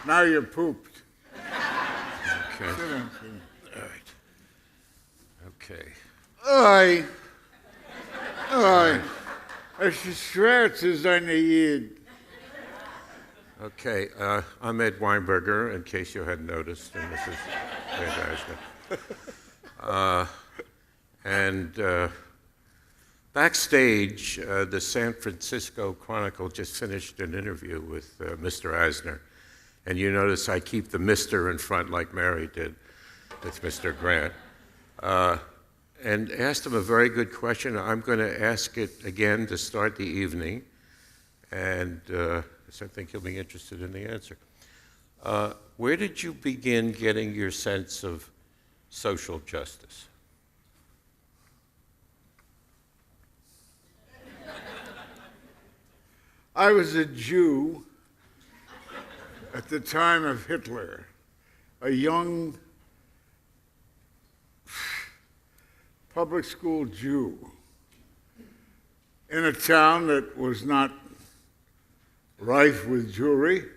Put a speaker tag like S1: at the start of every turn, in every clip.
S1: Now you're pooped.
S2: Okay.
S1: Sit down, sit down.
S2: All right. Okay.
S1: Oi. Oi. Als je schwert is zijn Jid.
S2: Okay, I'm Ed Weinberger, in case you hadn't noticed, and this is Ed Asner. And backstage, the San Francisco Chronicle just finished an interview with Mr. Asner. And you notice I keep the Mr. in front like Mary did with Mr. Grant. And asked him a very good question. I'm going to ask it again to start the evening. And so I think you'll be interested in the answer. Where did you begin getting your sense of social justice?
S1: I was a Jew at the time of Hitler, a young public school Jew in a town that was not rife with Jewry,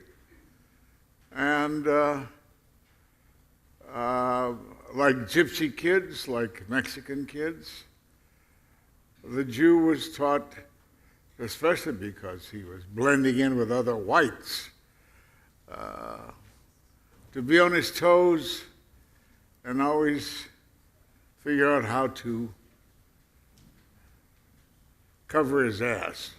S1: and like gypsy kids, like Mexican kids, the Jew was taught, especially because he was blending in with other whites, to be on his toes and always figure out how to cover his ass.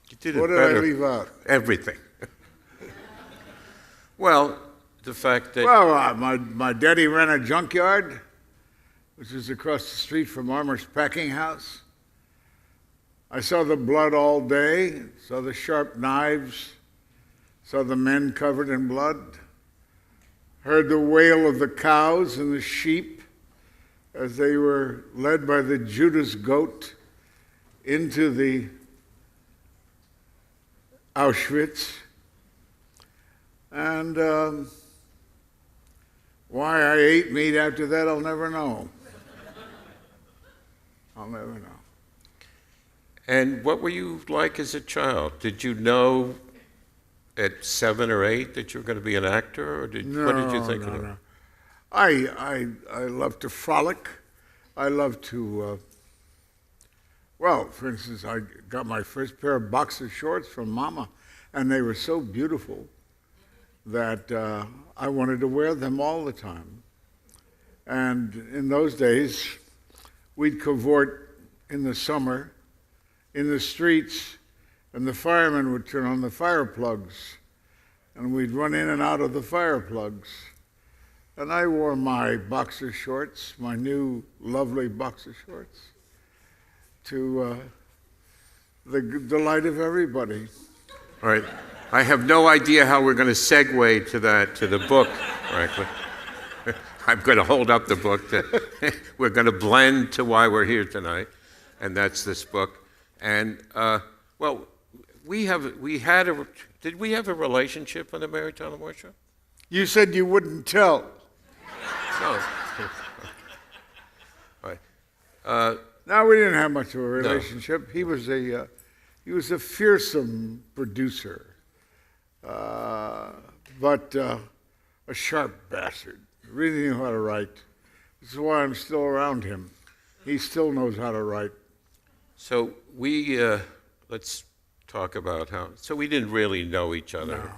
S2: You did it
S1: What did
S2: better.
S1: I leave out?
S2: Everything. Well, the fact that...
S1: Well, my daddy ran a junkyard, which is across the street from Armour's packing house. I saw the blood all day, saw the sharp knives, saw the men covered in blood, heard the wail of the cows and the sheep as they were led by the Judas goat into the Auschwitz. And why I ate meat after that, I'll never know. I'll never know.
S2: And what were you like as a child? Did you know at 7 or 8 that you were going to be an actor, or what did you think of it?
S1: No. I love to frolic. I love to, well, for instance, I got my first pair of boxer shorts from Mama, and they were so beautiful that I wanted to wear them all the time. And in those days, we'd cavort in the summer in the streets, and the firemen would turn on the fire plugs, and we'd run in and out of the fire plugs. And I wore my boxer shorts, my new lovely boxer shorts, to the delight of everybody.
S2: All right. I have no idea how we're going to segue to the book, frankly. I'm going to hold up the book. We're going to blend to why we're here tonight, and that's this book. And, well, did we have a relationship on the Mary Tyler Moore Show?
S1: You said you wouldn't tell.
S2: No. All right.
S1: No, we didn't have much of a relationship. No. He was a fearsome producer, but a sharp bastard. Really knew how to write. This is why I'm still around him. He still knows how to write.
S2: So let's talk about so we didn't really know each other.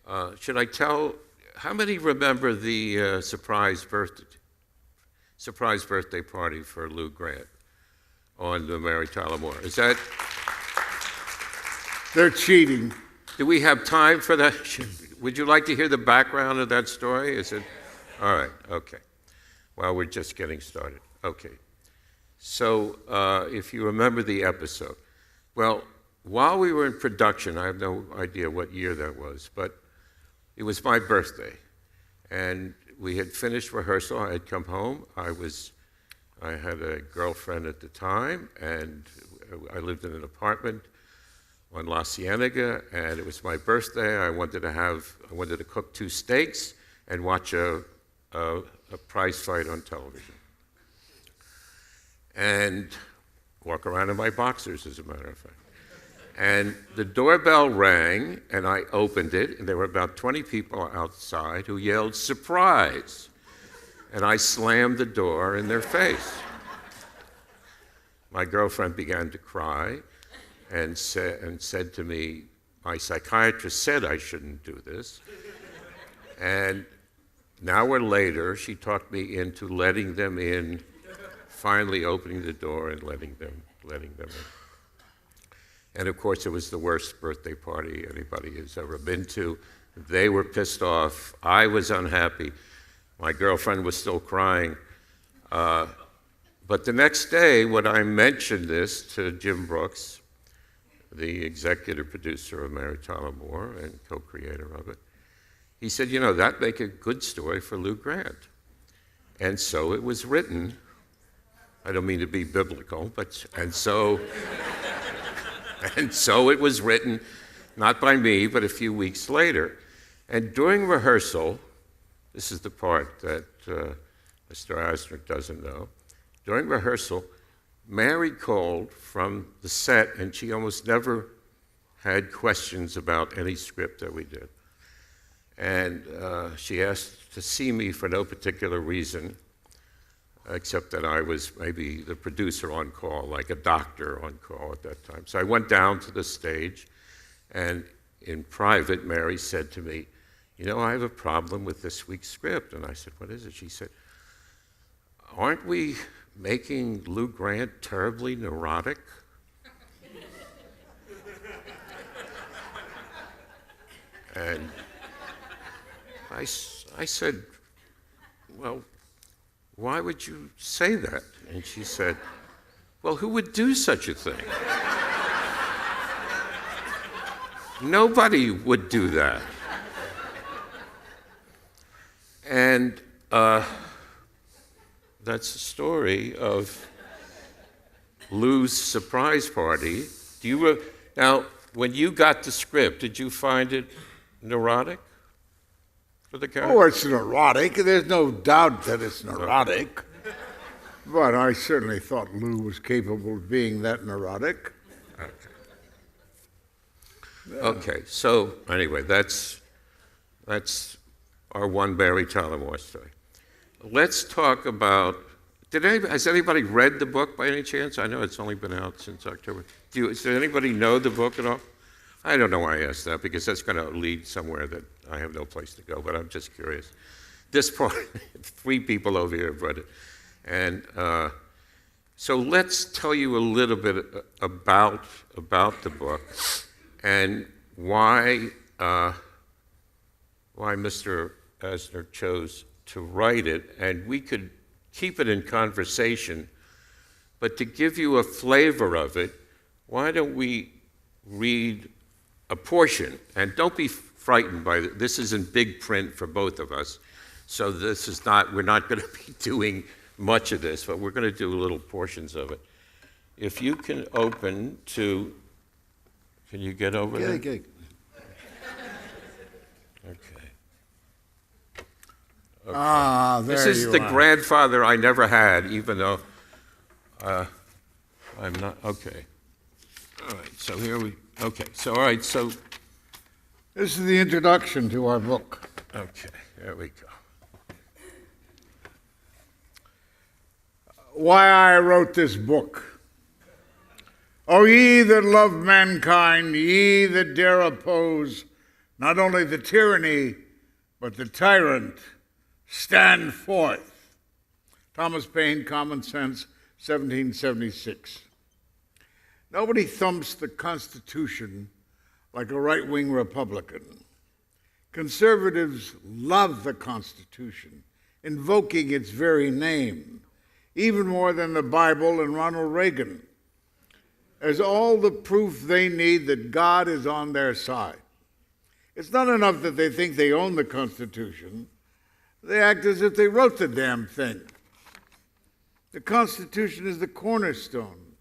S2: No. Should I tell, how many remember the surprise birthday party for Lou Grant on the Mary Tyler Moore? Is that?
S1: They're cheating.
S2: Do we have time for that? Would you like to hear the background of that story? Is it? All right, okay. Well, we're just getting started. Okay. So if you remember the episode, well, while we were in production, I have no idea what year that was, but it was my birthday, and we had finished rehearsal. I had come home. I had a girlfriend at the time, and I lived in an apartment on La Cienega, and it was my birthday. I wanted to cook 2 steaks and watch a prize fight on television, and walk around in my boxers, as a matter of fact. And the doorbell rang, and I opened it, and there were about 20 people outside who yelled, "Surprise!" And I slammed the door in their face. My girlfriend began to cry and said to me, "My psychiatrist said I shouldn't do this." And an hour later, she talked me into letting them in, finally opening the door and letting them in. And of course, it was the worst birthday party anybody has ever been to. They were pissed off. I was unhappy. My girlfriend was still crying. But the next day, when I mentioned this to Jim Brooks, the executive producer of Mary Tyler Moore and co-creator of it, he said, "You know, that'd make a good story for Lou Grant." And so it was written. I don't mean to be biblical, and so it was written, not by me, but a few weeks later. And during rehearsal, this is the part that Mr. Asner doesn't know. During rehearsal, Mary called from the set, and she almost never had questions about any script that we did. And she asked to see me for no particular reason, except that I was maybe the producer on call, like a doctor on call at that time. So I went down to the stage, and in private, Mary said to me, "You know, I have a problem with this week's script." And I said, "What is it?" She said, "Aren't we making Lou Grant terribly neurotic?" And I said, "Well, why would you say that?" And she said, "Well, who would do such a thing? Nobody would do that." And that's the story of Lou's surprise party. Now, when you got the script, did you find it neurotic for the character?
S1: Oh, it's neurotic. There's no doubt that it's neurotic. But I certainly thought Lou was capable of being that neurotic.
S2: Okay, so anyway, that's our one Mary Tyler Moore story. Let's talk about, has anybody read the book by any chance? I know it's only been out since October. Does anybody know the book at all? I don't know why I asked that, because that's going to lead somewhere that I have no place to go, but I'm just curious. This part, 3 people over here have read it. And so let's tell you a little bit about the book and why Mr. Asner chose to write it. And we could keep it in conversation, but to give you a flavor of it, why don't we read a portion? And don't be frightened by it. This is in big print for both of us. So we're not going to be doing much of this, but we're going to do little portions of it. If you can open to, can you get over there?
S1: Okay.
S2: Okay.
S1: Ah, there
S2: This is
S1: you
S2: the
S1: are.
S2: grandfather I never had, even though I'm not, okay. All right, so all right, so,
S1: This is the introduction to our book.
S2: okay, there we go.
S1: Why I wrote this book. O ye that love mankind, ye that dare oppose not only the tyranny, but the tyrant, stand forth. Thomas Paine, Common Sense, 1776. Nobody thumps the Constitution like a right-wing Republican. Conservatives love the Constitution, invoking its very name, even more than the Bible and Ronald Reagan, as all the proof they need that God is on their side. It's not enough that they think they own the Constitution. They act as if they wrote the damn thing. The Constitution is the cornerstone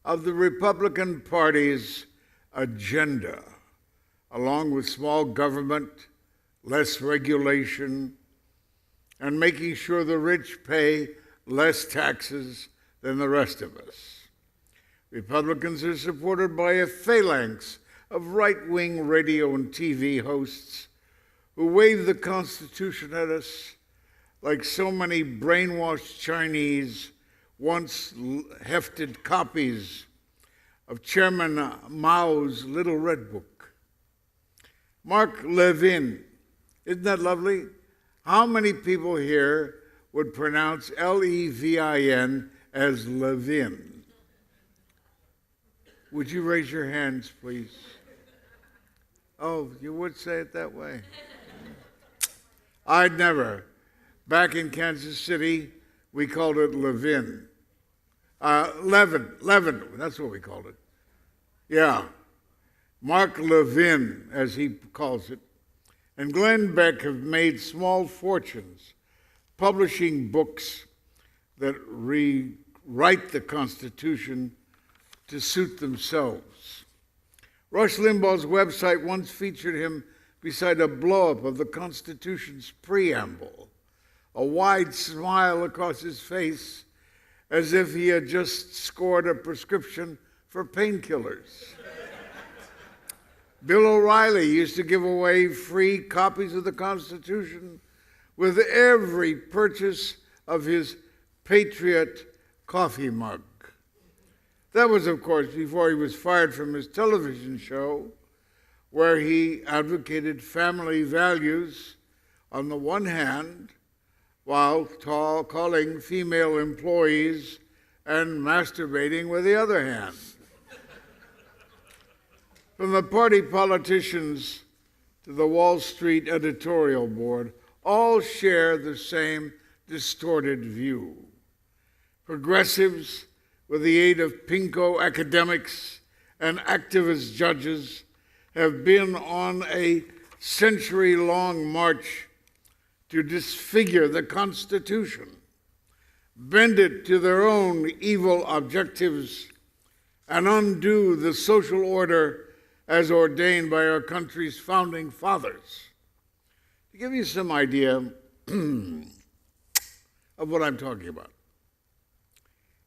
S1: of the Republican Party's agenda, along with small government, less regulation, and making sure the rich pay less taxes than the rest of us. Republicans are supported by a phalanx of right-wing radio and TV hosts who wave the Constitution at us like so many brainwashed Chinese once hefted copies of Chairman Mao's Little Red Book. Mark Levin, isn't that lovely? How many people here would pronounce Levin as Levin? Would you raise your hands, please? Oh, you would say it that way? I'd never. Back in Kansas City, we called it Levin. Levin, that's what we called it. Yeah. Mark Levin, as he calls it, and Glenn Beck have made small fortunes publishing books that rewrite the Constitution to suit themselves. Rush Limbaugh's website once featured him beside a blow-up of the Constitution's preamble, a wide smile across his face as if he had just scored a prescription for painkillers. Bill O'Reilly used to give away free copies of the Constitution with every purchase of his Patriot coffee mug. That was, of course, before he was fired from his television show, where he advocated family values on the one hand, while calling female employees and masturbating with the other hand. From the party politicians to the Wall Street editorial board, all share the same distorted view. Progressives, with the aid of pinko academics and activist judges, have been on a century-long march to disfigure the Constitution, bend it to their own evil objectives, and undo the social order as ordained by our country's founding fathers. To give you some idea of what I'm talking about,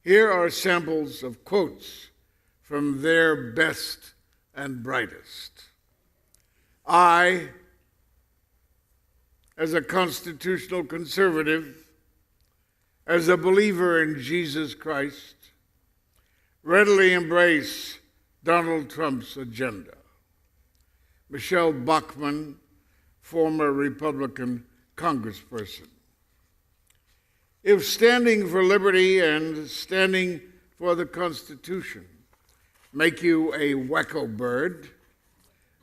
S1: here are samples of quotes from their best and brightest. I, as a constitutional conservative, as a believer in Jesus Christ, readily embrace Donald Trump's agenda. Michelle Bachmann, former Republican congressperson. If standing for liberty and standing for the Constitution make you a wacko bird,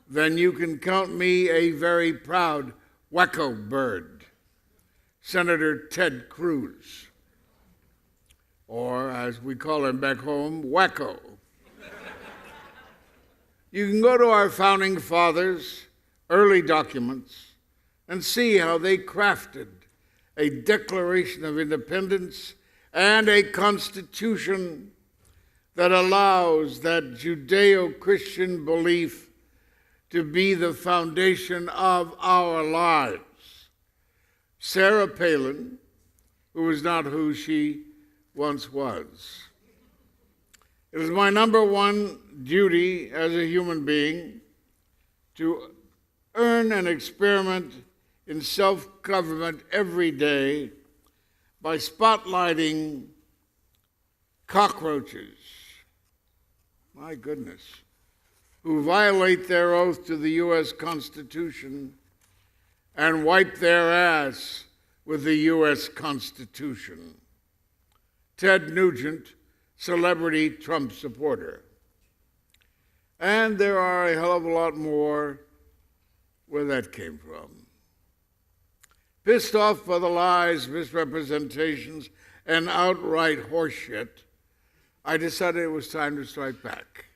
S1: then you can count me a very proud wacko bird, Senator Ted Cruz, or as we call him back home, wacko. You can go to our founding fathers' early documents and see how they crafted a Declaration of Independence and a Constitution that allows that Judeo-Christian belief to be the foundation of our lives. Sarah Palin, who is not who she once was. It is my number one duty as a human being to earn and experiment in self-government every day by spotlighting cockroaches, my goodness, who violate their oath to the U.S. Constitution and wipe their ass with the U.S. Constitution. Ted Nugent, celebrity Trump supporter. And there are a hell of a lot more where that came from. Pissed off by the lies, misrepresentations, and outright horseshit, I decided it was time to strike back.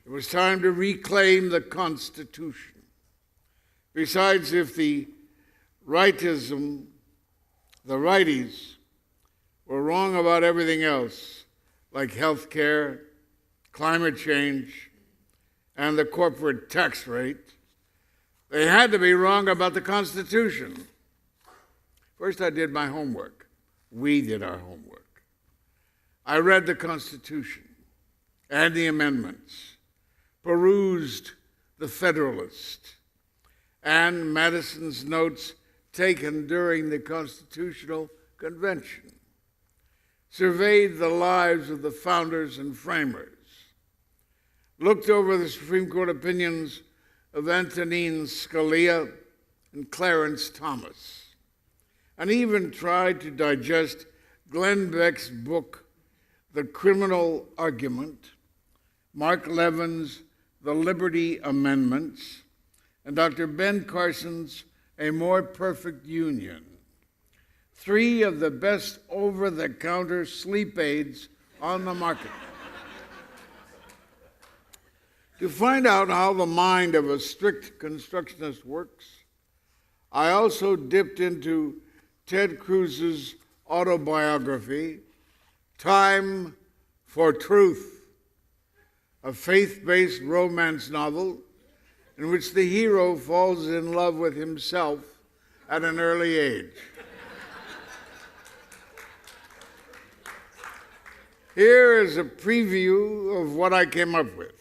S1: It was time to reclaim the Constitution. Besides, if the righties were wrong about everything else, like health care, climate change, and the corporate tax rate, they had to be wrong about the Constitution. First, I did my homework. We did our homework. I read the Constitution. and the amendments, perused the Federalist and Madison's notes taken during the Constitutional Convention, surveyed the lives of the founders and framers, looked over the Supreme Court opinions of Antonin Scalia and Clarence Thomas, and even tried to digest Glenn Beck's book, The Criminal Argument, Mark Levin's The Liberty Amendments, and Dr. Ben Carson's A More Perfect Union, three of the best over-the-counter sleep aids on the market. To find out how the mind of a strict constructionist works, I also dipped into Ted Cruz's autobiography, Time for Truth, a faith-based romance novel in which the hero falls in love with himself at an early age. Here is a preview of what I came up with.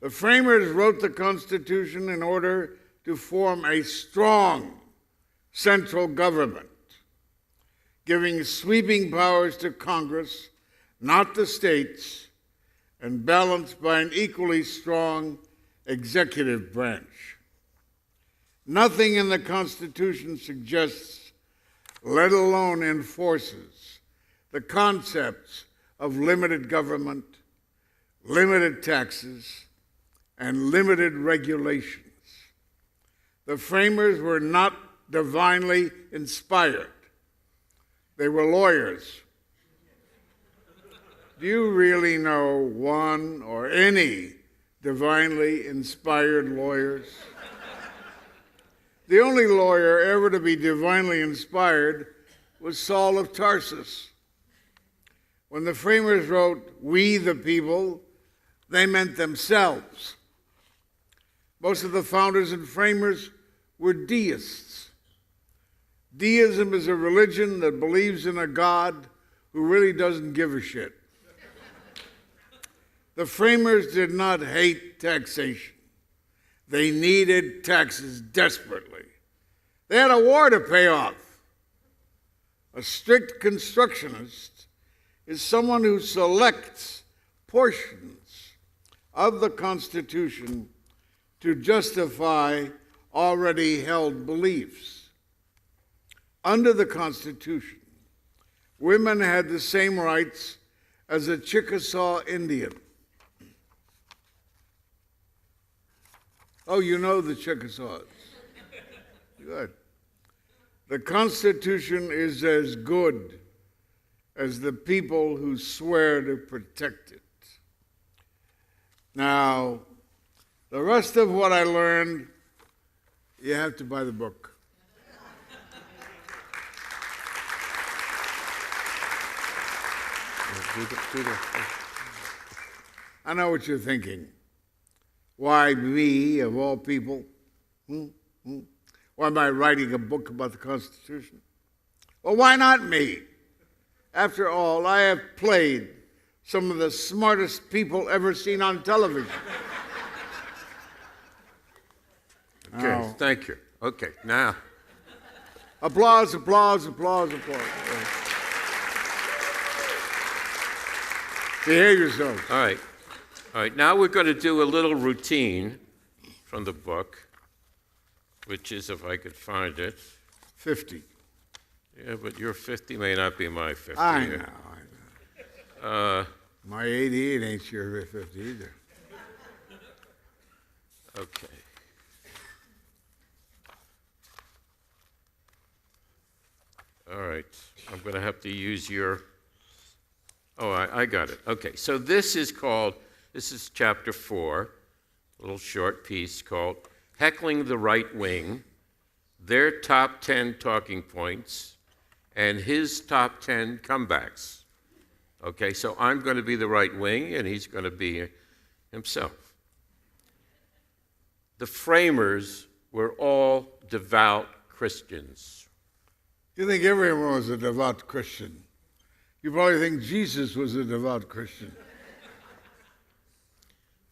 S1: The framers wrote the Constitution in order to form a strong central government, giving sweeping powers to Congress, not the states, and balanced by an equally strong executive branch. Nothing in the Constitution suggests, let alone enforces, the concepts of limited government, limited taxes, and limited regulations. The framers were not divinely inspired. They were lawyers. Do you really know one or any divinely inspired lawyers? The only lawyer ever to be divinely inspired was Saul of Tarsus. When the framers wrote, "We the people," they meant themselves. Most of the founders and framers were deists. Deism is a religion that believes in a God who really doesn't give a shit. The framers did not hate taxation. They needed taxes desperately. They had a war to pay off. A strict constructionist is someone who selects portions of the Constitution to justify already held beliefs. Under the Constitution, women had the same rights as a Chickasaw Indian. Oh, you know the Chickasaws. Good. The Constitution is as good as the people who swear to protect it. Now, the rest of what I learned, you have to buy the book. I know what you're thinking. Why me, of all people? Why am I writing a book about the Constitution? Well, why not me? After all, I have played some of the smartest people ever seen on television.
S2: Okay,
S1: Now,
S2: thank you. Okay, now.
S1: applause, applause, applause, applause. Behave yourselves.
S2: All right. All right, now we're going to do a little routine from the book, which is, if I could find it.
S1: 50.
S2: Yeah, but your 50 may not be my 50.
S1: I know. My 88 ain't your 50 either.
S2: Okay. All right, I'm going to have to use your, oh, I got it. Okay, so this is chapter 4, a little short piece called Heckling the Right Wing, Their Top 10 Talking Points, and His Top 10 Comebacks. Okay, so I'm going to be the right wing, and he's going to be himself. The framers were all devout Christians.
S1: You think everyone was a devout Christian. You probably think Jesus was a devout Christian.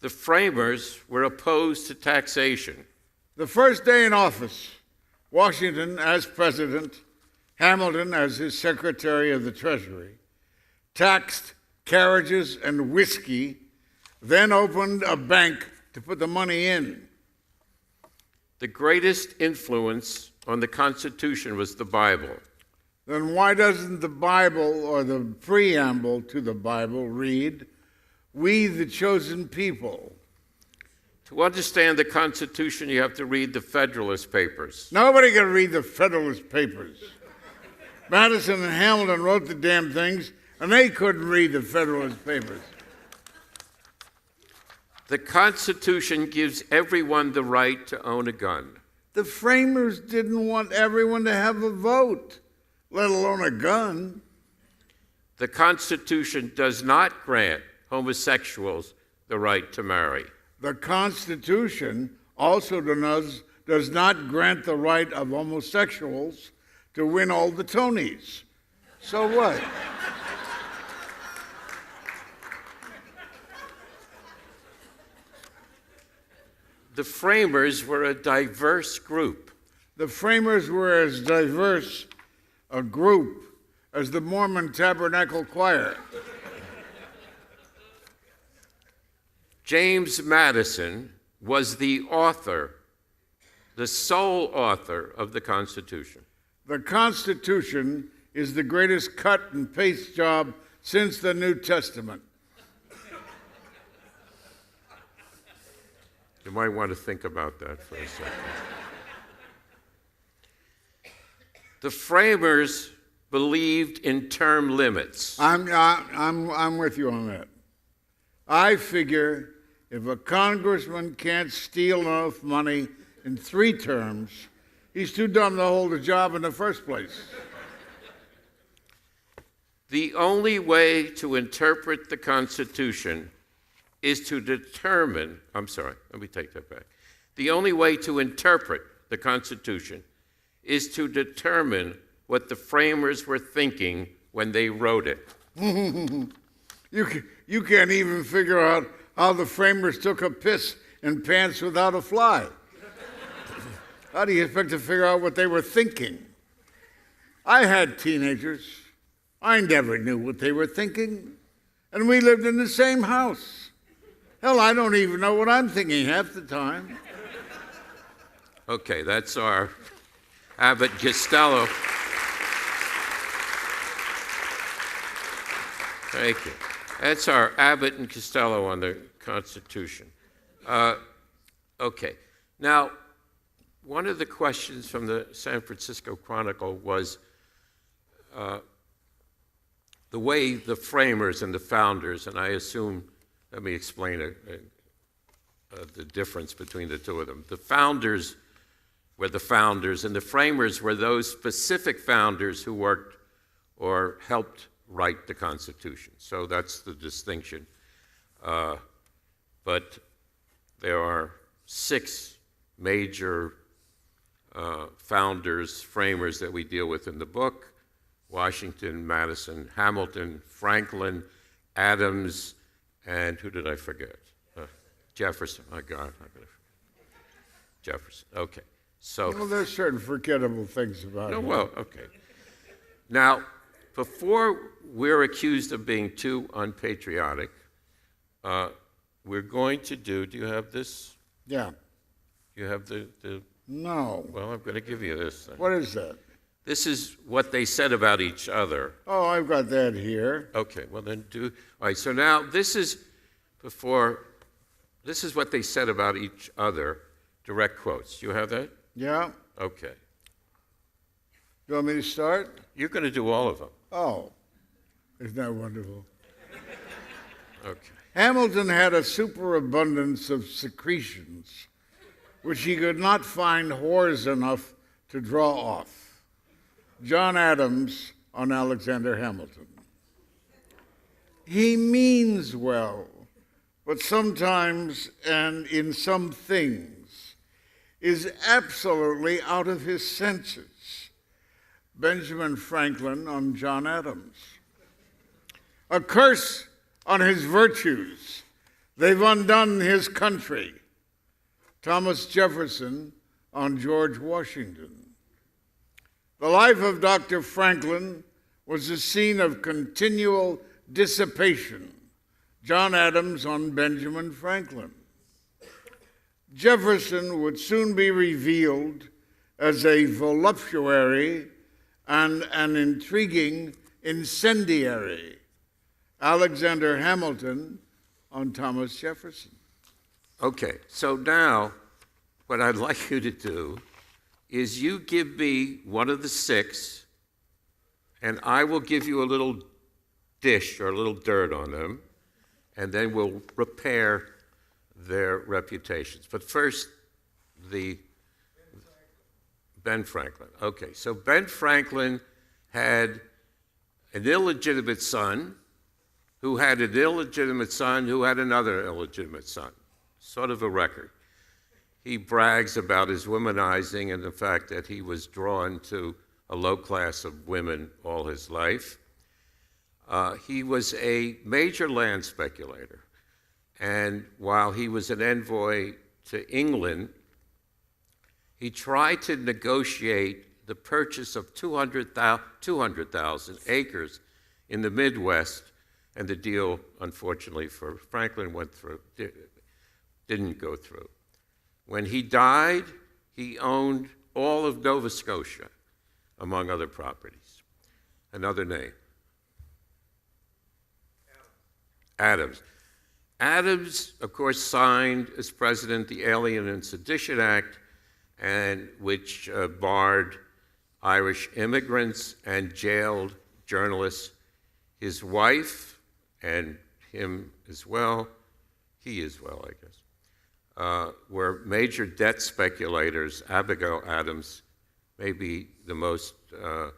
S2: The framers were opposed to taxation.
S1: The first day in office, Washington as president, Hamilton as his secretary of the Treasury, taxed carriages and whiskey, then opened a bank to put the money in.
S2: The greatest influence on the Constitution was the Bible.
S1: Then why doesn't the Bible or the preamble to the Bible read, "We the chosen people"?
S2: To understand the Constitution, you have to read the Federalist Papers.
S1: Nobody can read the Federalist Papers. Madison and Hamilton wrote the damn things, and they couldn't read the Federalist Papers.
S2: The Constitution gives everyone the right to own a gun.
S1: The framers didn't want everyone to have a vote, let alone a gun.
S2: The Constitution does not grant homosexuals the right to marry.
S1: The Constitution also does not grant the right of homosexuals to win all the Tonys. So what?
S2: The framers were a diverse group.
S1: The framers were as diverse a group as the Mormon Tabernacle Choir.
S2: James Madison was the author, the sole author of the Constitution.
S1: The Constitution is the greatest cut and paste job since the New Testament.
S2: You might want to think about that for a second. The framers believed in term limits.
S1: I'm with you on that. I figure if a congressman can't steal enough money in 3 terms, he's too dumb to hold a job in the first place.
S2: The only way to interpret the Constitution is to determine, let me take that back. The only way to interpret the Constitution is to determine what the framers were thinking when they wrote it.
S1: You can't even figure out how the framers took a piss in pants without a fly. How do you expect to figure out what they were thinking? I had teenagers. I never knew what they were thinking. And we lived in the same house. Hell, I don't even know what I'm thinking half the time.
S2: Okay, that's our Abbott Costello. Thank you. That's our Abbott and Costello on the Constitution. Okay. Now, one of the questions from the San Francisco Chronicle was the way the framers and the founders, and I assume, let me explain the difference between the two of them. The founders were the founders, and the framers were those specific founders who worked or helped write the Constitution. So that's the distinction. But there are 6 major founders, framers that we deal with in the book: Washington, Madison, Hamilton, Franklin, Adams, and who did I forget? Jefferson. My God, I'm going to forget. Jefferson. Okay. So.
S1: Well, there's certain forgettable things about it.
S2: Well, okay. Now, before we're accused of being too unpatriotic, we're going to do you have this?
S1: Yeah.
S2: You have the
S1: No.
S2: Well, I'm going to give you this then.
S1: What is that?
S2: This is what they said about each other.
S1: Oh, I've got that here.
S2: Okay, well then all right, so now this is what they said about each other, direct quotes. You have that?
S1: Yeah.
S2: Okay.
S1: You want me to start?
S2: You're going to do all of them.
S1: Oh, isn't that wonderful?
S2: Okay.
S1: Hamilton had a superabundance of secretions, which he could not find whores enough to draw off. John Adams on Alexander Hamilton. He means well, but sometimes and in some things is absolutely out of his senses. Benjamin Franklin on John Adams. A curse on his virtues, They've undone his country. Thomas Jefferson on George Washington. The life of Dr. Franklin was a scene of continual dissipation. John Adams on Benjamin Franklin. Jefferson would soon be revealed as a voluptuary and an intriguing incendiary. Alexander Hamilton on Thomas Jefferson.
S2: Okay, so now what I'd like you to do is you give me one of the six, and I will give you a little dish or a little dirt on them, and then we'll repair their reputations. But first, Ben Franklin. Okay, so Ben Franklin had an illegitimate son who had an illegitimate son who had another illegitimate son. Sort of a record. He brags about his womanizing and the fact that he was drawn to a low class of women all his life. He was a major land speculator. And while he was an envoy to England, he tried to negotiate the purchase of 200,000 acres in the Midwest, and the deal, unfortunately for Franklin, didn't go through. When he died, he owned all of Nova Scotia, among other properties. Another name. Adams. Adams, of course, signed as president the Alien and Sedition Act, and which barred Irish immigrants and jailed journalists. His wife, and him as well, he as well, I guess, were major debt speculators. Abigail Adams, maybe the most, the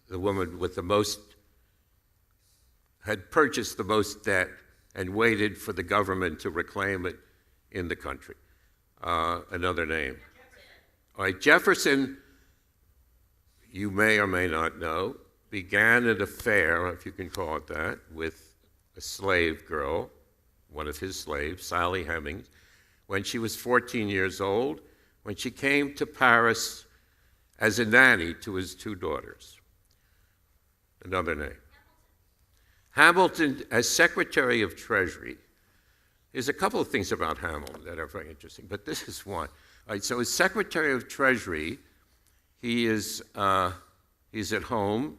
S2: woman with the most, had purchased the most debt and waited for the government to reclaim it in the country. Another name. All right, Jefferson, you may or may not know, began an affair, if you can call it that, with a slave girl, one of his slaves, Sally Hemings, when she was 14 years old, when she came to Paris as a nanny to his two daughters. Another name. Hamilton, as Secretary of Treasury, there's a couple of things about Hamilton that are very interesting, but this is one. All right, so as Secretary of Treasury, he's at home.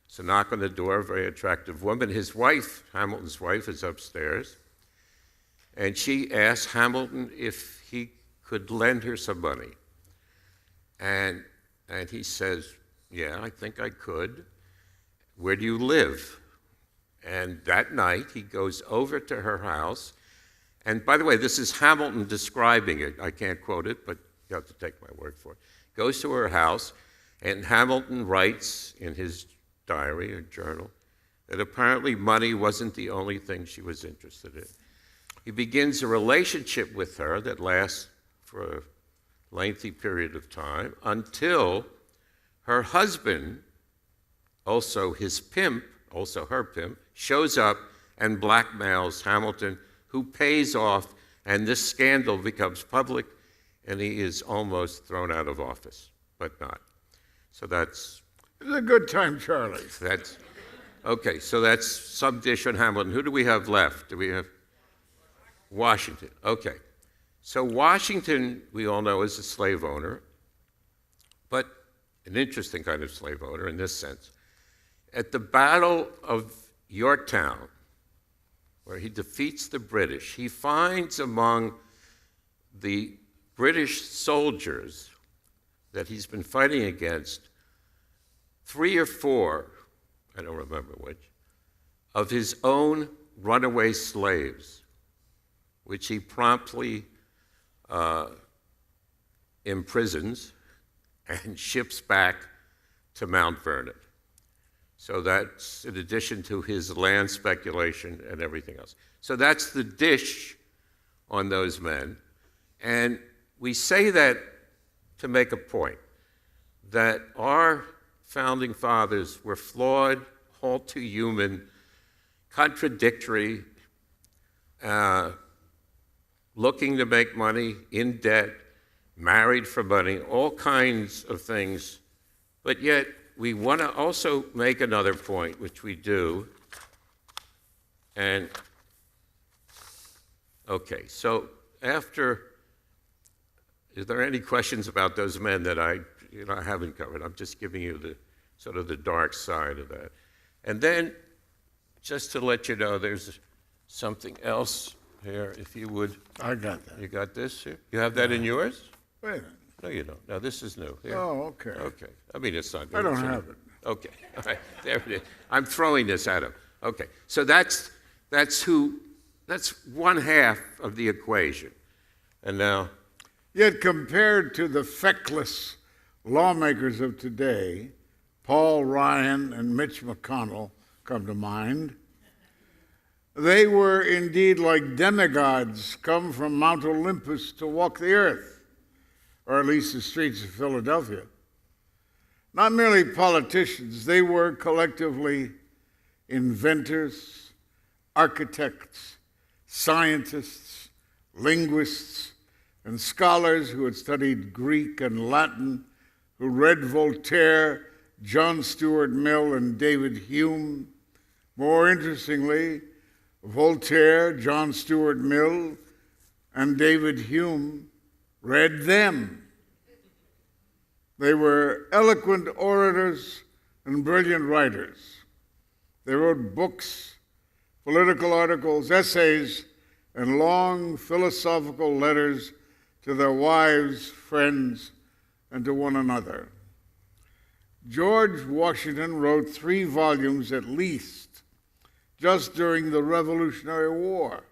S2: It's a knock on the door, a very attractive woman. His wife, Hamilton's wife, is upstairs. And she asked Hamilton if he could lend her some money. And he says, yeah, I think I could. Where do you live? And that night, he goes over to her house. And by the way, this is Hamilton describing it. I can't quote it, but you have to take my word for it. Goes to her house, and Hamilton writes in his diary or journal that apparently money wasn't the only thing she was interested in. He begins a relationship with her that lasts for a lengthy period of time until her husband, also his pimp, also her pimp, shows up and blackmails Hamilton, who pays off, and this scandal becomes public, and he is almost thrown out of office, but not. So that's...
S1: It's a good time, Charlie.
S2: That's okay, so that's some dish on Hamilton. Who do we have left? Do we have Washington? Okay. So Washington, we all know, is a slave owner, but an interesting kind of slave owner in this sense. At the Battle of Yorktown, where he defeats the British, he finds among the British soldiers that he's been fighting against 3 or 4, I don't remember which, of his own runaway slaves, which he promptly imprisons and ships back to Mount Vernon. So that's in addition to his land speculation and everything else. So that's the dish on those men. And we say that to make a point, that our founding fathers were flawed, all too human, contradictory, looking to make money, in debt, married for money, all kinds of things. But yet, we want to also make another point, which we do. And, okay, so after, is there any questions about those men that I haven't covered? I'm just giving you the sort of the dark side of that. And then, just to let you know, there's something else here, if you would.
S1: I got that.
S2: You got this here? You have that in yours?
S1: Wait a minute.
S2: No, you don't. No, this is new. Here.
S1: Oh, okay.
S2: Okay. I mean, it's not new.
S1: I don't
S2: It's
S1: have it.
S2: Okay. All right. There it is. I'm throwing this at him. Okay. So that's one half of the equation. And now,
S1: Yet compared to the feckless lawmakers of today, Paul Ryan and Mitch McConnell come to mind. They were indeed like demigods come from Mount Olympus to walk the earth, or at least the streets of Philadelphia. Not merely politicians, they were collectively inventors, architects, scientists, linguists, and scholars who had studied Greek and Latin, who read Voltaire, John Stuart Mill, and David Hume. More interestingly, Voltaire, John Stuart Mill, and David Hume read them. They were eloquent orators and brilliant writers. They wrote books, political articles, essays, and long philosophical letters to their wives, friends, and to one another. George Washington wrote 3 volumes at least just during the Revolutionary War.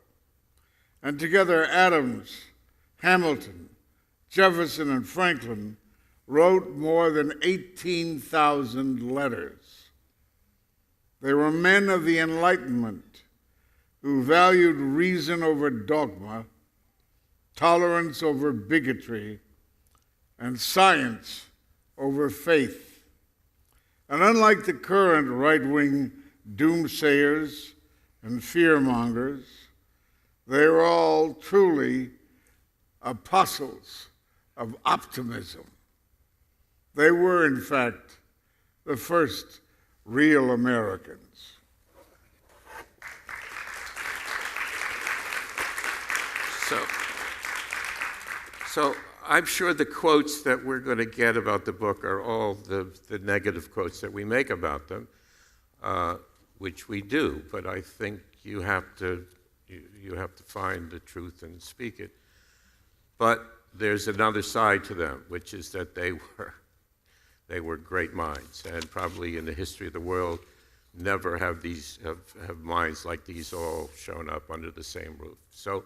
S1: And together Adams, Hamilton, Jefferson, and Franklin wrote more than 18,000 letters. They were men of the Enlightenment who valued reason over dogma, tolerance over bigotry, and science over faith. And unlike the current right-wing doomsayers and fearmongers, they were all truly apostles of optimism. They were, in fact, the first real Americans.
S2: So I'm sure the quotes that we're going to get about the book are all the negative quotes that we make about them, which we do. But I think you have to find the truth and speak it. But there's another side to them, which is that they were great minds, and probably in the history of the world, never have minds like these all shown up under the same roof. So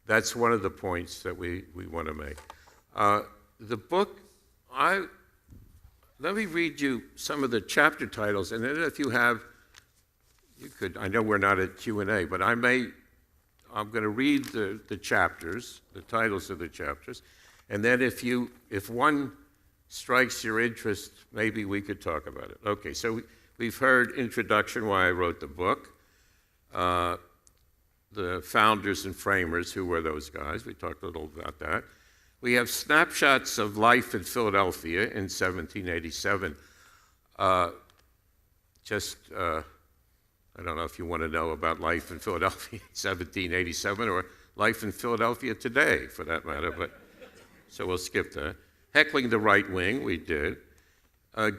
S2: that's one of the points that we want to make. The book, let me read you some of the chapter titles, and then if you could, I know we're not at Q&A, but I'm going to read the chapters, the titles of the chapters, and then if one strikes your interest, maybe we could talk about it. Okay, so we've heard introduction, why I wrote the book, the founders and framers, who were those guys. We talked a little about that. We have snapshots of life in Philadelphia in 1787. I don't know if you want to know about life in Philadelphia in 1787 or life in Philadelphia today, for that matter, but so we'll skip that. Heckling the Right Wing, we did.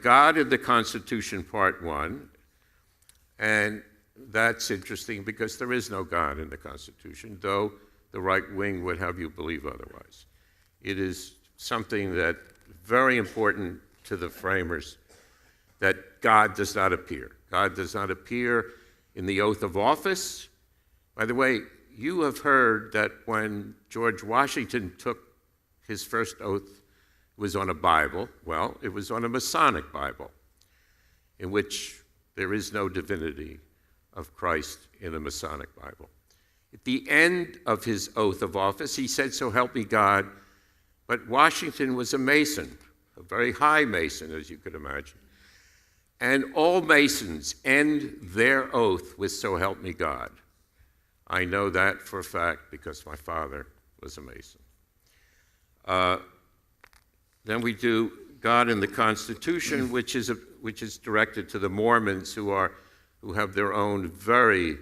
S2: God and the Constitution, Part 1. And that's interesting because there is no God in the Constitution, though the right wing would have you believe otherwise. It is something that very important to the framers, that God does not appear. God does not appear in the oath of office. By the way, you have heard that when George Washington took his first oath, it was on a Bible. Well, it was on a Masonic Bible, in which there is no divinity of Christ in the Masonic Bible. At the end of his oath of office, he said, "So help me God." But Washington was a Mason, a very high Mason, as you could imagine. And all Masons end their oath with "So help me God." I know that for a fact because my father was a Mason. Then we do God and the Constitution, which is directed to the Mormons who have their own very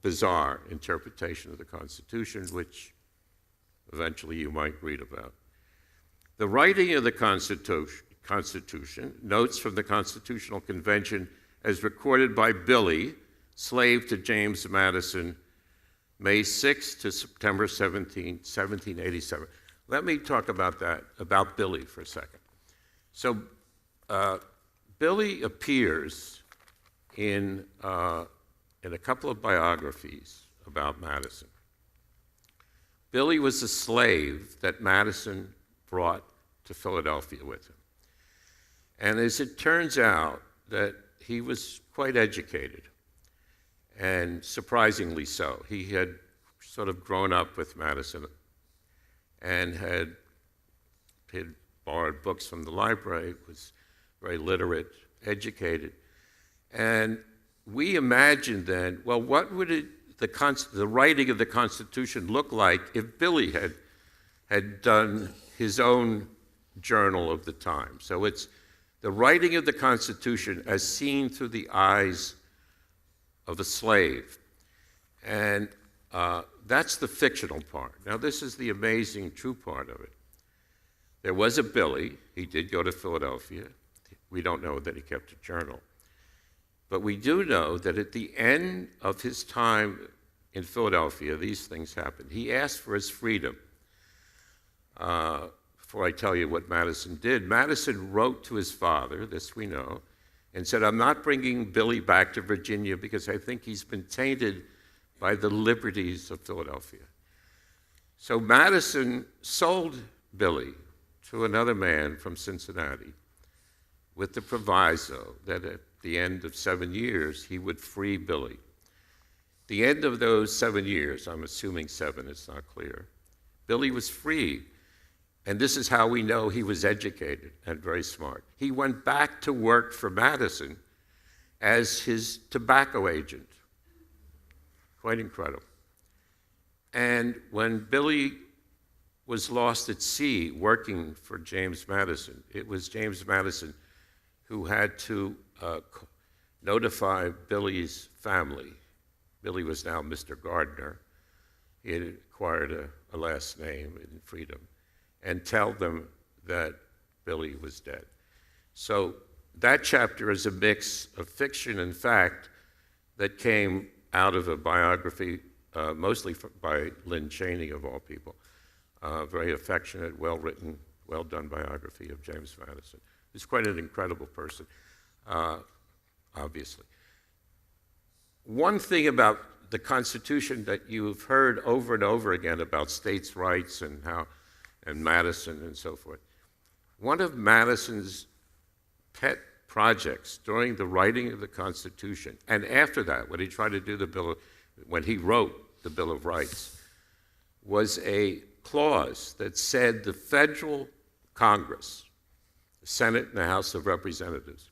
S2: bizarre interpretation of the Constitution, which eventually you might read about. The writing of the Constitution, notes from the Constitutional Convention as recorded by Billy, slave to James Madison, May 6 to September 17, 1787. Let me talk about that, about Billy for a second. So Billy appears in a couple of biographies about Madison. Billy was a slave that Madison brought to Philadelphia with him. And as it turns out, that he was quite educated, and surprisingly so. He had sort of grown up with Madison and had borrowed books from the library, was very literate, educated. And we imagined then, well, what would the writing of the Constitution look like if Billy had done his own journal of the time? So it's the writing of the Constitution as seen through the eyes of a slave. And that's the fictional part. Now, this is the amazing true part of it. There was a Billy. He did go to Philadelphia. We don't know that he kept a journal. But we do know that at the end of his time in Philadelphia, these things happened. He asked for his freedom. Before I tell you what Madison did, Madison wrote to his father, this we know, and said, I'm not bringing Billy back to Virginia because I think he's been tainted by the liberties of Philadelphia. So Madison sold Billy to another man from Cincinnati with the proviso that at the end of 7 years, he would free Billy. The end of those 7 years, I'm assuming 7, it's not clear, Billy was free. And this is how we know he was educated and very smart. He went back to work for Madison as his tobacco agent. Quite incredible. And when Billy was lost at sea working for James Madison, it was James Madison who had to notify Billy's family. Billy was now Mr. Gardner. He had acquired a last name in freedom, and tell them that Billy was dead. So that chapter is a mix of fiction and fact that came out of a biography, mostly by Lynn Chaney, of all people. Very affectionate, well-written, well-done biography of James Madison. He's quite an incredible person, obviously. One thing about the Constitution that you've heard over and over again about states' rights and Madison and so forth. One of Madison's pet projects during the writing of the Constitution, and after that, when he tried to do when he wrote the Bill of Rights, was a clause that said the federal Congress, the Senate and the House of Representatives,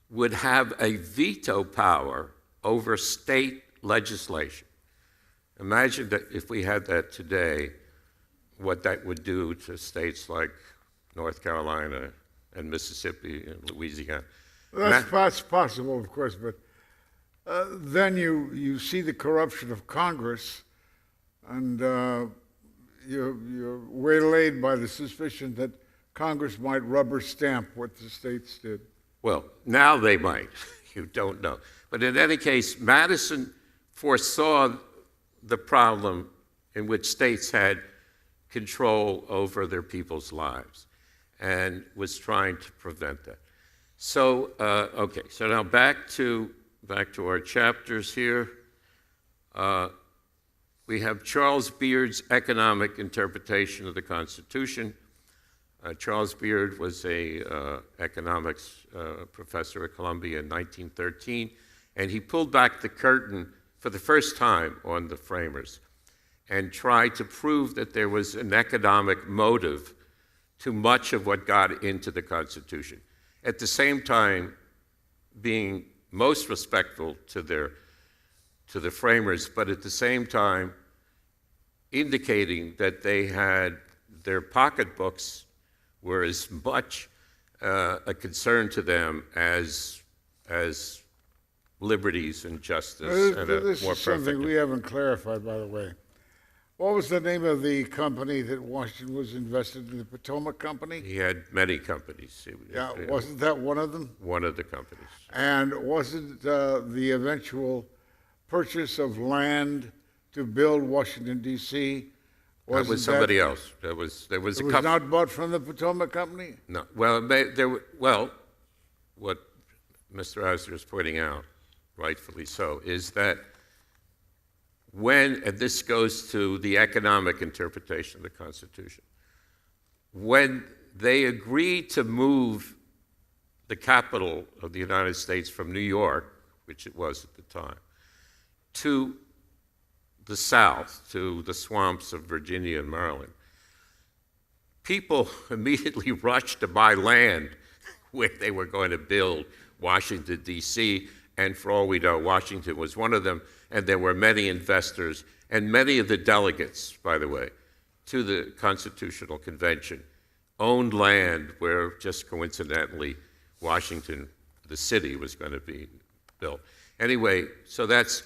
S2: would have a veto power over state legislation. Imagine that if we had that today, what that would do to states like North Carolina and Mississippi and Louisiana.
S1: That's possible, of course, but then you see the corruption of Congress, and you're waylaid by the suspicion that Congress might rubber stamp what the states did.
S2: Well, now they might. You don't know. But in any case, Madison foresaw the problem in which states had control over their people's lives and was trying to prevent that. So, okay, so now back to our chapters here. We have Charles Beard's economic interpretation of the Constitution. Charles Beard was a economics professor at Columbia in 1913, and he pulled back the curtain for the first time on the framers and tried to prove that there was an economic motive to much of what got into the Constitution. At the same time, being most respectful to the framers, but at the same time indicating that they had their pocketbooks were as much a concern to them as liberties and justice.
S1: This is something we haven't clarified, by the way. What was the name of the company that Washington was invested in, the Potomac Company?
S2: He had many companies.
S1: Yeah, wasn't that one of them?
S2: One of the companies.
S1: And wasn't the eventual purchase of land to build Washington, D.C.?
S2: That was somebody else. There was
S1: it was not bought from the Potomac Company?
S2: No. Well, what Mr. Asner is pointing out, rightfully so, is that when, and this goes to the economic interpretation of the Constitution, when they agreed to move the capital of the United States from New York, which it was at the time, to the South, to the swamps of Virginia and Maryland, people immediately rushed to buy land where they were going to build Washington, D.C., and for all we know, Washington was one of them, and there were many investors, and many of the delegates, by the way, to the Constitutional Convention owned land where just coincidentally Washington, the city, was going to be built. Anyway, so that's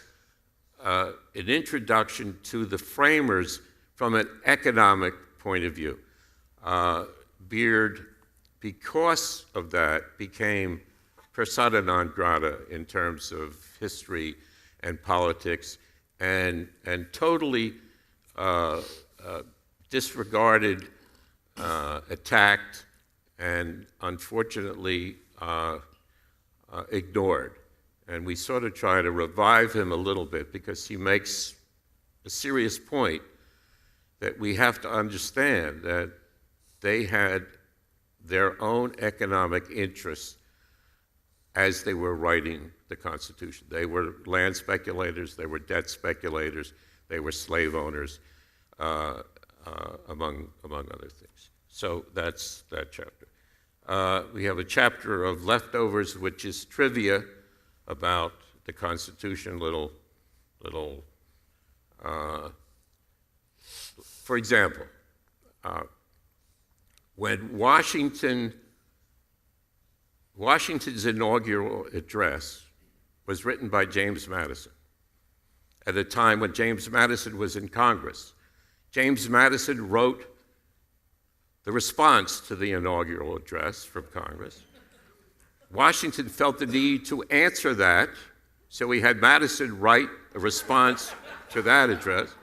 S2: an introduction to the framers from an economic point of view. Beard, because of that, became persona non grata in terms of history and politics, and totally disregarded, attacked, and unfortunately ignored. And we sort of try to revive him a little bit because he makes a serious point that we have to understand that they had their own economic interests as they were writing the Constitution. They were land speculators, they were debt speculators, they were slave owners, among other things. So that's that chapter. We have a chapter of leftovers, which is trivia about the Constitution, for example, when Washington's inaugural address was written by James Madison at a time when James Madison was in Congress. James Madison wrote the response to the inaugural address from Congress. Washington felt the need to answer that, so he had Madison write a response to that address,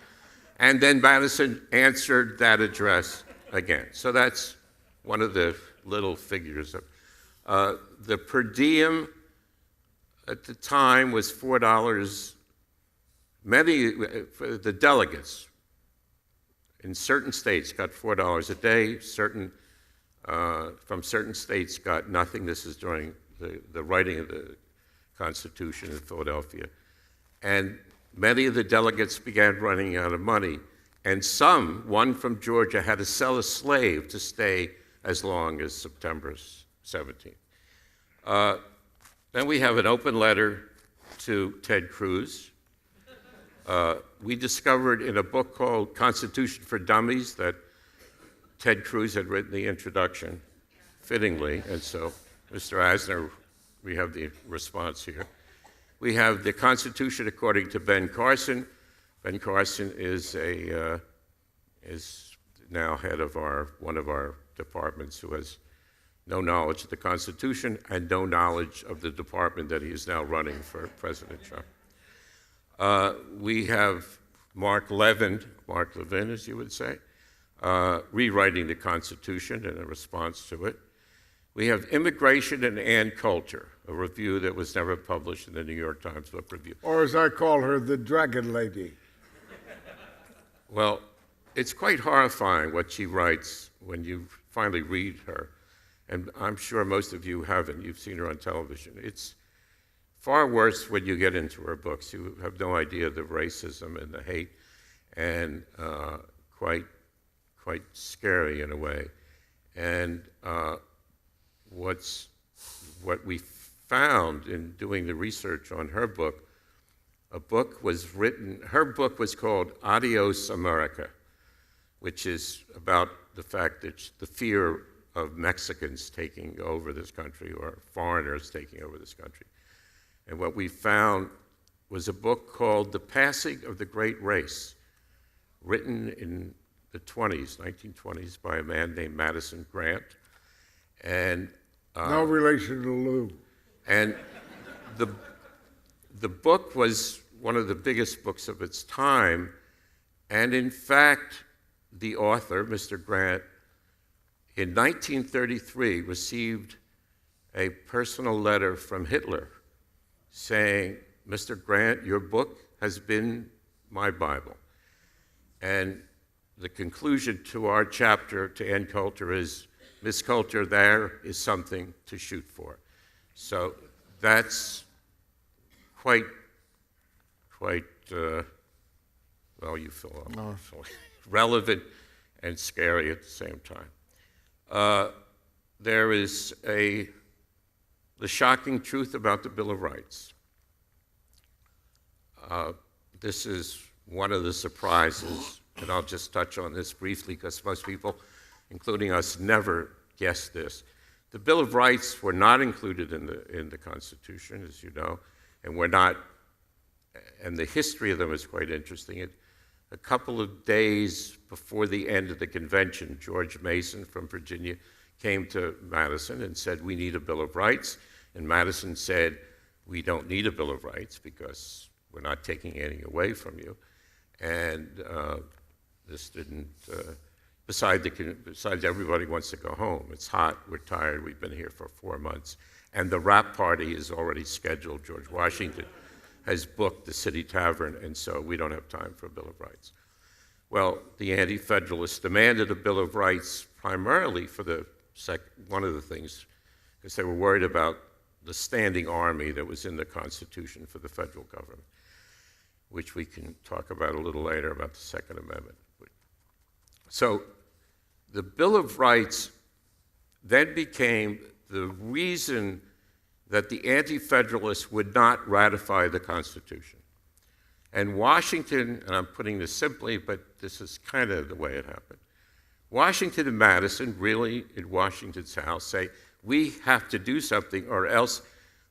S2: and then Madison answered that address again. So that's one of the little figures of the per diem at the time was $4. The delegates in certain states got $4 a day. From certain states got nothing. This is during the writing of the Constitution in Philadelphia. And many of the delegates began running out of money. And one from Georgia, had to sell a slave to stay as long as September 17th. Then we have an open letter to Ted Cruz. We discovered in a book called Constitution for Dummies that Ted Cruz had written the introduction, fittingly, and so Mr. Asner, we have the response here. We have the Constitution according to Ben Carson. Ben Carson is now head of one of our departments, who has no knowledge of the Constitution and no knowledge of the department that he is now running for President Trump. We have Mark Levin, as you would say, rewriting the Constitution in a response to it. We have Immigration and Culture, a review that was never published in the New York Times Book Review.
S1: Or as I call her, the Dragon Lady.
S2: Well, it's quite horrifying what she writes when you finally read her. And I'm sure most of you haven't. You've seen her on television. It's far worse when you get into her books. You have no idea the racism and the hate, and quite scary in a way. And what we found in doing the research on her book, a book was written, her book was called Adios America, which is about the fact that the fear of Mexicans taking over this country or foreigners taking over this country. And what we found was a book called The Passing of the Great Race, written in the 1920s, by a man named Madison Grant. And
S1: no relation to Lou.
S2: And the book was one of the biggest books of its time, and in fact, the author, Mr. Grant, in 1933 received a personal letter from Hitler saying, "Mr. Grant, your book has been my Bible." And the conclusion to our chapter to End Culture is, Miss Culture, there is something to shoot for. So that's quite, well, you feel relevant and scary at the same time. There is the shocking truth about the Bill of Rights. This is one of the surprises, and I'll just touch on this briefly because most people, including us, never guessed this. The Bill of Rights were not included in the Constitution, as you know, and the history of them is quite interesting. A couple of days before the end of the convention, George Mason from Virginia came to Madison and said, "We need a Bill of Rights." And Madison said, "We don't need a Bill of Rights because we're not taking anything away from you." And this didn't, besides everybody wants to go home. It's hot, we're tired, we've been here for 4 months. And the wrap party is already scheduled. George Washington has booked the City Tavern, and so we don't have time for a Bill of Rights. Well, the Anti-Federalists demanded a Bill of Rights primarily for one of the things, because they were worried about the standing army that was in the Constitution for the federal government, which we can talk about a little later about the Second Amendment. So the Bill of Rights then became the reason that the Anti-Federalists would not ratify the Constitution. And Washington, and I'm putting this simply, but this is kind of the way it happened. Washington and Madison, really in Washington's house, say, we have to do something or else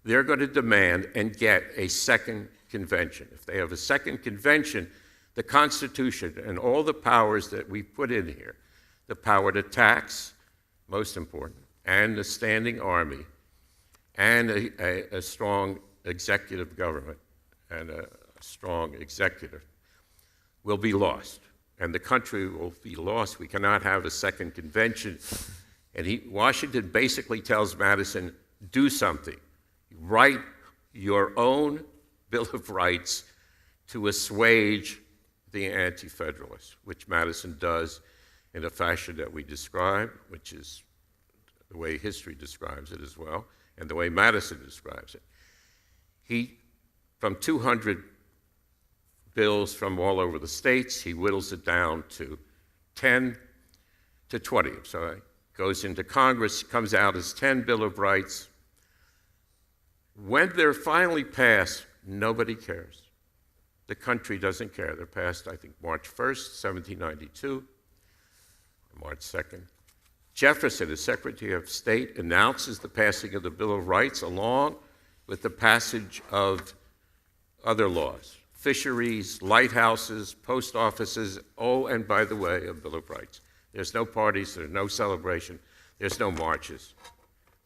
S2: they're going to demand and get a second convention. If they have a second convention, the Constitution and all the powers that we put in here, the power to tax, most important, and the standing army, and a strong executive government and a strong executive, will be lost. And the country will be lost. We cannot have a second convention. And Washington basically tells Madison, do something. Write your own Bill of Rights to assuage the Anti-Federalists, which Madison does in a fashion that we describe, which is the way history describes it as well, and the way Madison describes it. From 200 bills from all over the states, he whittles it down to 10 to 20. So it goes into Congress, comes out as 10 Bill of Rights. When they're finally passed, nobody cares. The country doesn't care. They're passed, I think, March 1st, 1792, March 2nd. Jefferson, as Secretary of State, announces the passing of the Bill of Rights along with the passage of other laws, fisheries, lighthouses, post offices, and by the way, a Bill of Rights. There's no parties, there's no celebration, there's no marches.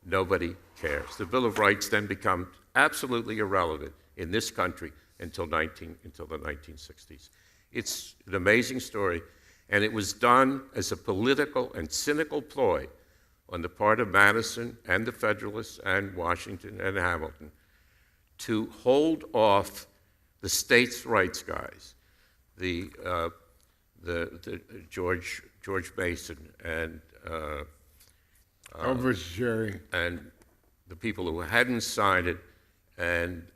S2: Nobody cares. The Bill of Rights then becomes absolutely irrelevant in this country until the 1960s. It's an amazing story, and it was done as a political and cynical ploy on the part of Madison and the Federalists and Washington and Hamilton to hold off the states' rights guys, the George Mason and
S1: Jerry,
S2: and the people who hadn't signed it, and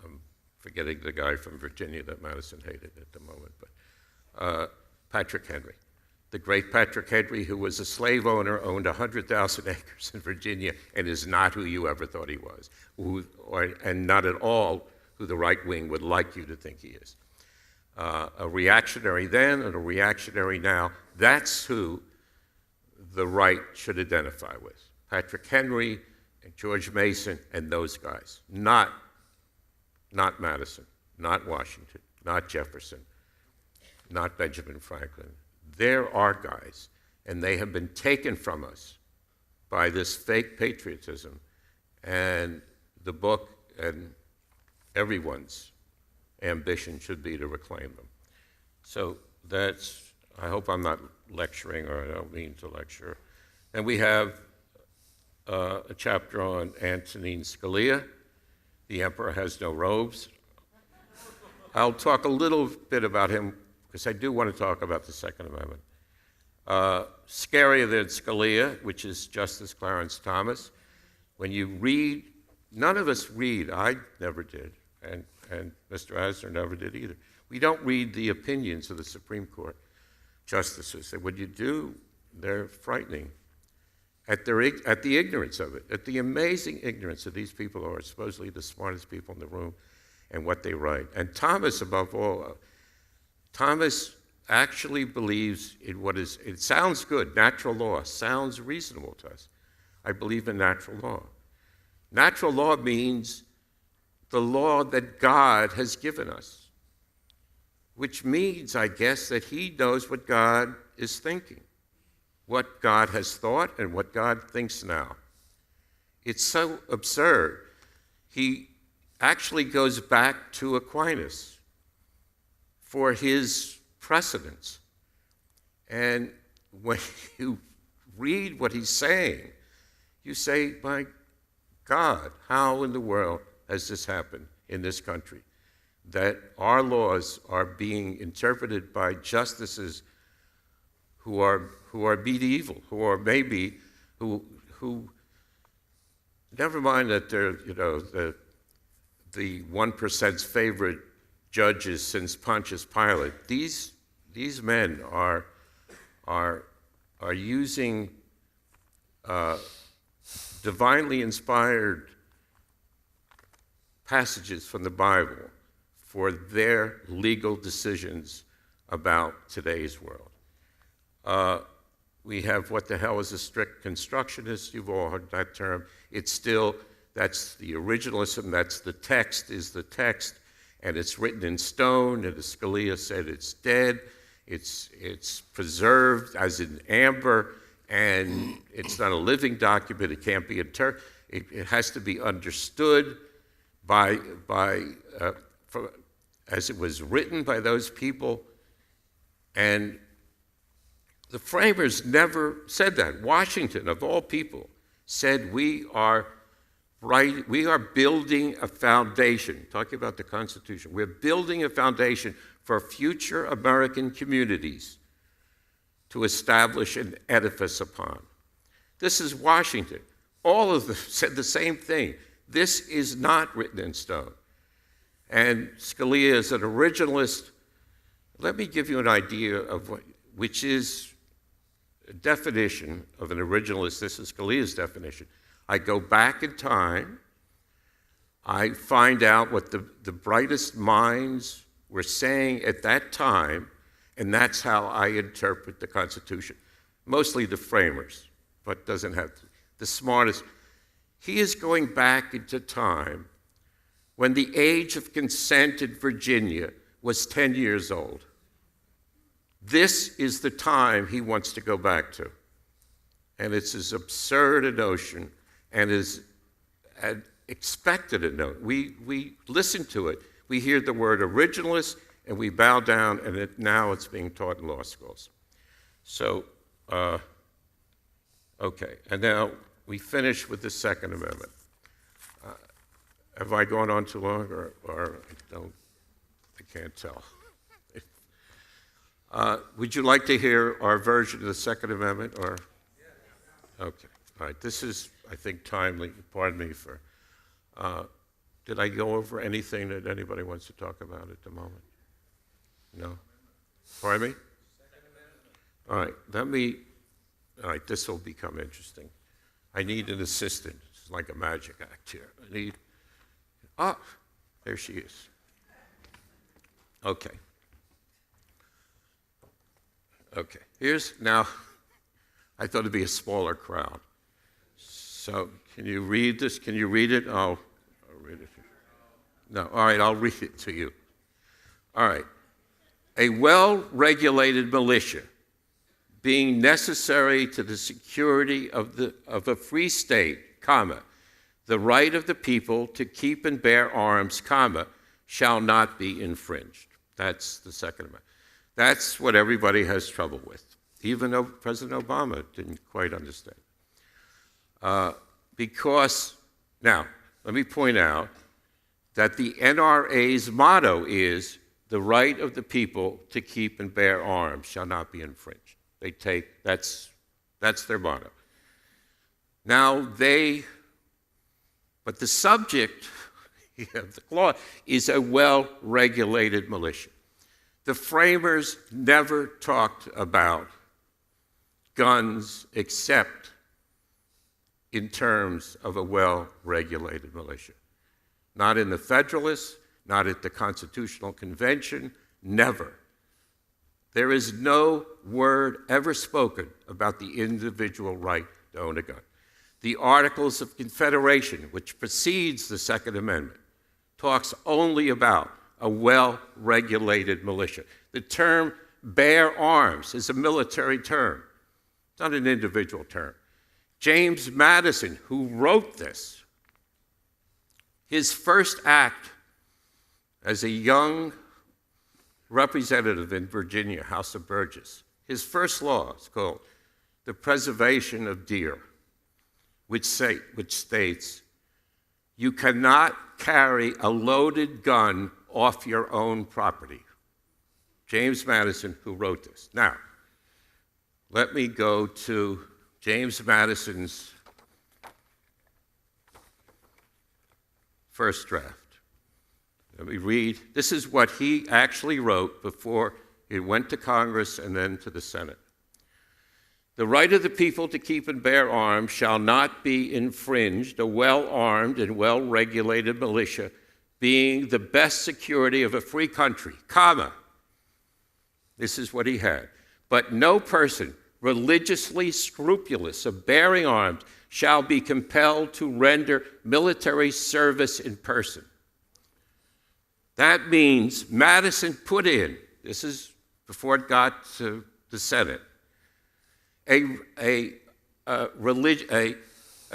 S2: I'm forgetting the guy from Virginia that Madison hated at the moment, but Patrick Henry. The great Patrick Henry, who was a slave owner, owned 100,000 acres in Virginia and is not who you ever thought he was, and not at all who the right wing would like you to think he is. A reactionary then and a reactionary now, that's who the right should identify with. Patrick Henry and George Mason and those guys, not Madison, not Washington, not Jefferson, not Benjamin Franklin. They're our guys, and they have been taken from us by this fake patriotism, and the book and everyone's ambition should be to reclaim them. So that's, I hope I'm not lecturing, or I don't mean to lecture. And we have a chapter on Antonin Scalia, The Emperor Has No Robes. I'll talk a little bit about him, because I do want to talk about the Second Amendment. Scarier than Scalia, which is Justice Clarence Thomas. When you read, none of us read, I never did, and Mr. Asner never did either. We don't read the opinions of the Supreme Court justices. And when you do, they're frightening at the ignorance of it, at the amazing ignorance of these people who are supposedly the smartest people in the room and what they write. And Thomas, above all, Thomas actually believes in what is, it sounds good, natural law, sounds reasonable to us. I believe in natural law. Natural law means the law that God has given us, which means, I guess, that he knows what God is thinking, what God has thought and what God thinks now. It's so absurd. He actually goes back to Aquinas for his precedents. And when you read what he's saying, you say, my God, how in the world has this happened in this country? That our laws are being interpreted by justices who are medieval, who are maybe, who never mind that they're, the 1%'s favorite judges since Pontius Pilate. These men are using divinely inspired passages from the Bible for their legal decisions about today's world. We have what the hell is a strict constructionist? You've all heard that term. It's still, that's the originalism, that's the text is the text, and it's written in stone, and as Scalia said, it's dead, it's preserved as in amber, and it's not a living document, it can't be interpreted, it has to be understood as it was written by those people, and the framers never said that. Washington, of all people, said we are building a foundation, talking about the Constitution, we're building a foundation for future American communities to establish an edifice upon. This is Washington. All of them said the same thing. This is not written in stone. And Scalia is an originalist. Let me give you an idea of which is a definition of an originalist. This is Scalia's definition. I go back in time, I find out what the brightest minds were saying at that time, and that's how I interpret the Constitution. Mostly the framers, but doesn't have the smartest. He is going back into time when the age of consent in Virginia was 10 years old. This is the time he wants to go back to. And it's as absurd a notion and as expected a notion. We listen to it. We hear the word originalist, and we bow down, and now it's being taught in law schools. So, okay, and now we finish with the Second Amendment. Have I gone on too long, or I can't tell. Would you like to hear our version of the Second Amendment, or? Okay, all right, this is, I think, timely, pardon me for, did I go over anything that anybody wants to talk about at the moment? No? Pardon me? All right, all right, this will become interesting. I need an assistant. It's like a magic act here. There she is. Okay. Okay, now, I thought it'd be a smaller crowd. So, can you read this? Can you read it? I'll read it. No, all right, I'll read it to you. All right. A well-regulated militia, being necessary to the security of a free state, comma, the right of the people to keep and bear arms, comma, shall not be infringed. That's the Second Amendment. That's what everybody has trouble with. Even though President Obama didn't quite understand. Because, now, let me point out that the NRA's motto is, the right of the people to keep and bear arms shall not be infringed. That's their motto. Now but the subject of the law is a well-regulated militia. The framers never talked about guns except in terms of a well-regulated militia. Not in the Federalists, not at the Constitutional Convention, never. There is no word ever spoken about the individual right to own a gun. The Articles of Confederation, which precedes the Second Amendment, talks only about a well-regulated militia. The term bear arms is a military term. It's not an individual term. James Madison, who wrote this, his first act as a young representative in Virginia, House of Burgess, his first law is called The Preservation of Deer, which states, you cannot carry a loaded gun off your own property. James Madison, who wrote this. Now, let me go to James Madison's first draft. Let me read. This is what he actually wrote before it went to Congress and then to the Senate. The right of the people to keep and bear arms shall not be infringed, a well-armed and well-regulated militia being the best security of a free country, comma. This is what he had. But no person religiously scrupulous of bearing arms shall be compelled to render military service in person. That means Madison put in, this is before it got to the Senate, a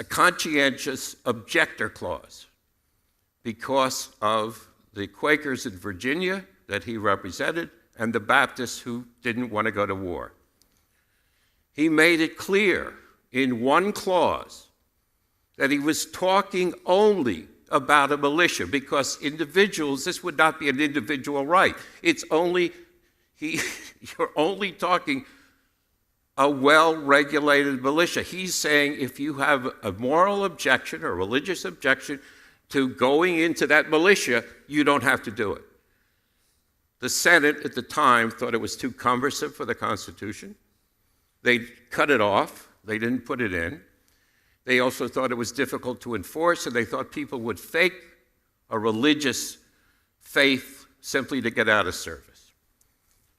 S2: conscientious objector clause because of the Quakers in Virginia that he represented and the Baptists who didn't want to go to war. He made it clear in one clause that he was talking only about a militia because individuals, this would not be an individual right. It's only, you're only talking a well-regulated militia. He's saying if you have a moral objection or a religious objection to going into that militia, you don't have to do it. The Senate at the time thought it was too cumbersome for the Constitution. They cut it off. They didn't put it in. They also thought it was difficult to enforce, and they thought people would fake a religious faith simply to get out of service.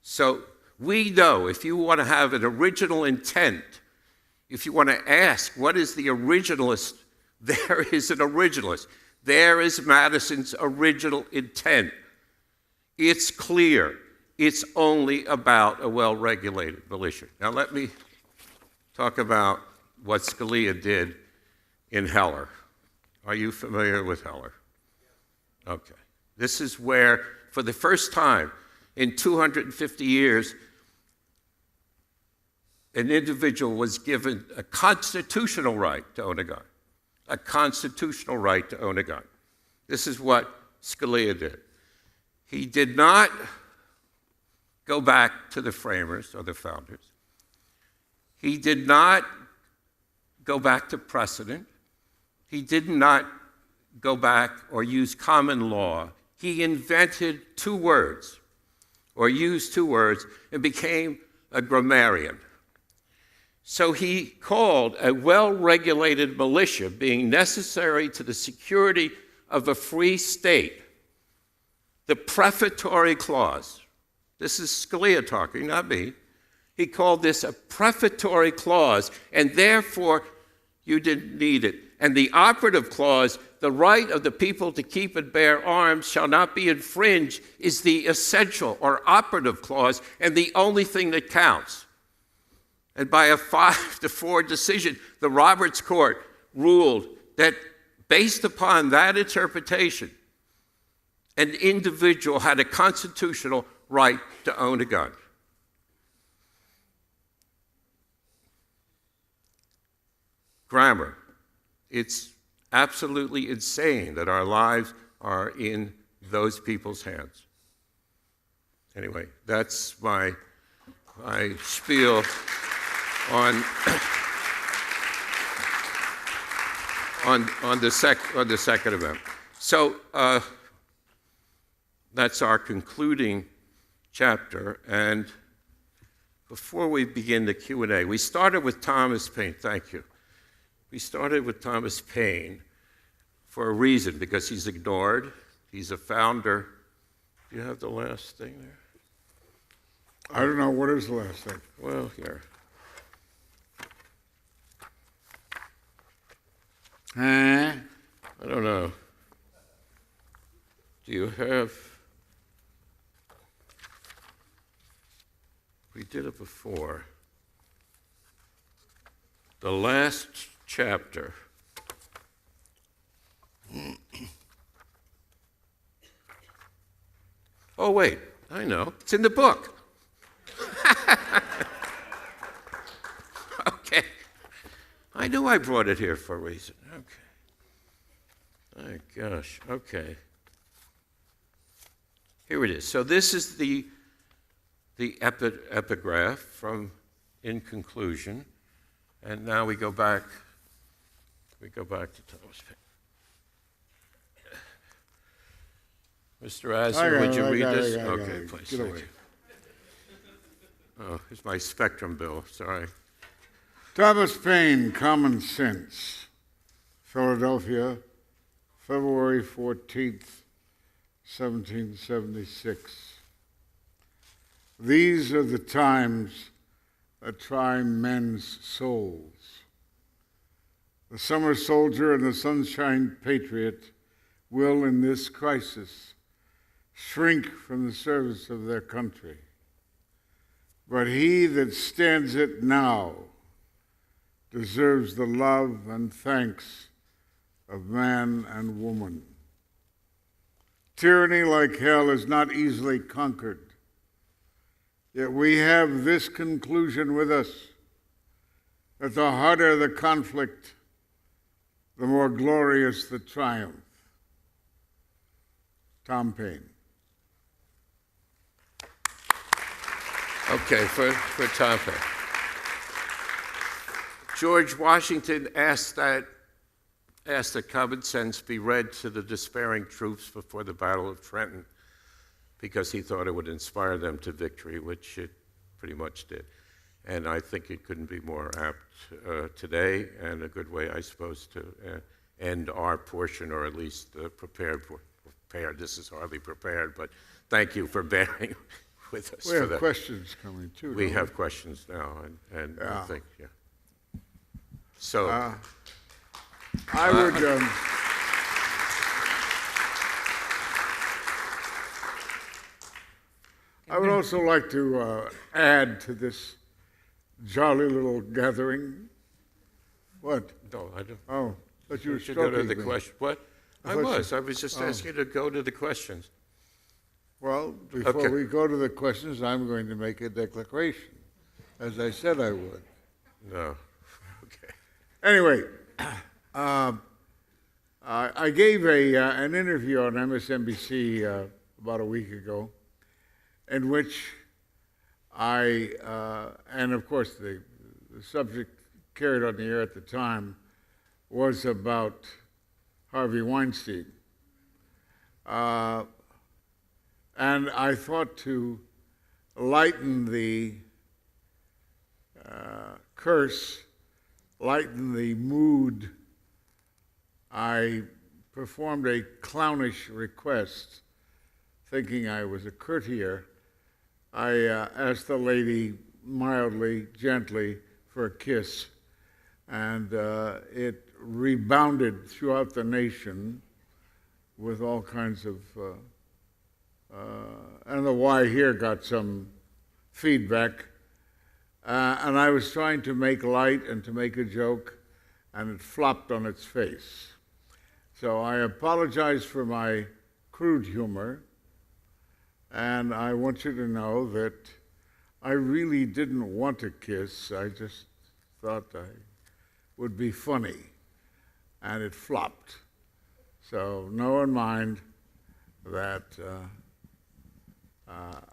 S2: So we know if you want to have an original intent, if you want to ask what is the originalist, there is an originalist. There is Madison's original intent. It's clear. It's only about a well-regulated militia. Now let me talk about what Scalia did in Heller. Are you familiar with Heller? Okay. This is where, for the first time in 250 years, an individual was given a constitutional right to own a gun. A constitutional right to own a gun. This is what Scalia did. He did not go back to the framers or the founders. He did not go back to precedent. He did not go back or use common law. He invented two words, or used two words, and became a grammarian. So he called a well-regulated militia being necessary to the security of a free state. The prefatory clause. This is Scalia talking, not me. He called this a prefatory clause, and therefore you didn't need it. And the operative clause, the right of the people to keep and bear arms shall not be infringed, is the essential or operative clause and the only thing that counts. And by a 5-4 decision, the Roberts Court ruled that based upon that interpretation, an individual had a constitutional right to own a gun. Grammar. It's absolutely insane that our lives are in those people's hands. Anyway, that's my spiel on the Second Amendment. So that's our concluding chapter. And before we begin the Q&A, we started with Thomas Paine. Thank you. We started with Thomas Paine for a reason, because he's ignored. He's a founder. Do you have the last thing there?
S1: I don't know. What is the last thing?
S2: Well, here. I don't know. Do you have... We did it before. The last chapter. Oh, wait. I know. It's in the book. Okay. I knew I brought it here for a reason. Okay. Oh, gosh. Okay. Here it is. So this is the epigraph from In Conclusion. And now we go back to Thomas Paine. Mr. Asner, would you read this? Okay, please.
S1: Get away.
S2: Oh, here's my Spectrum bill. Sorry.
S1: Thomas Paine, Common Sense, Philadelphia, February 14th, 1776. These are the times that try men's souls. The summer soldier and the sunshine patriot will, in this crisis, shrink from the service of their country. But he that stands it now deserves the love and thanks of man and woman. Tyranny like hell is not easily conquered. Yet we have this conclusion with us, that the harder the conflict, the more glorious the triumph. Tom Paine.
S2: Okay, for Tom Paine. George Washington asked that Common Sense be read to the despairing troops before the Battle of Trenton, because he thought it would inspire them to victory, which it pretty much did. And I think it couldn't be more apt today, and a good way, I suppose, to end our portion, or at least prepared. This is hardly prepared, but thank you for bearing with us.
S1: We have questions coming, too.
S2: We have questions now, and
S1: yeah.
S2: I think, yeah. So...
S1: I would... I would also like to add to this jolly little gathering. What?
S2: No, I don't.
S1: Oh, but you were
S2: should go to the
S1: me.
S2: question. What? I was just asking you to go to the questions.
S1: Well, before we go to the questions, I'm going to make a declaration, as I said I would.
S2: No. Okay.
S1: Anyway, I gave an interview on MSNBC about a week ago, in which and of course the subject carried on the air at the time was about Harvey Weinstein. And I thought to lighten the curse lighten the mood, I performed a clownish request, thinking I was a courtier. I asked the lady mildly, gently, for a kiss, and it rebounded throughout the nation with all kinds of, I don't know why here got some feedback, and I was trying to make light and to make a joke, and it flopped on its face. So I apologize for my crude humor, and I want you to know that I really didn't want to kiss. I just thought I would be funny, and it flopped. So no one mind that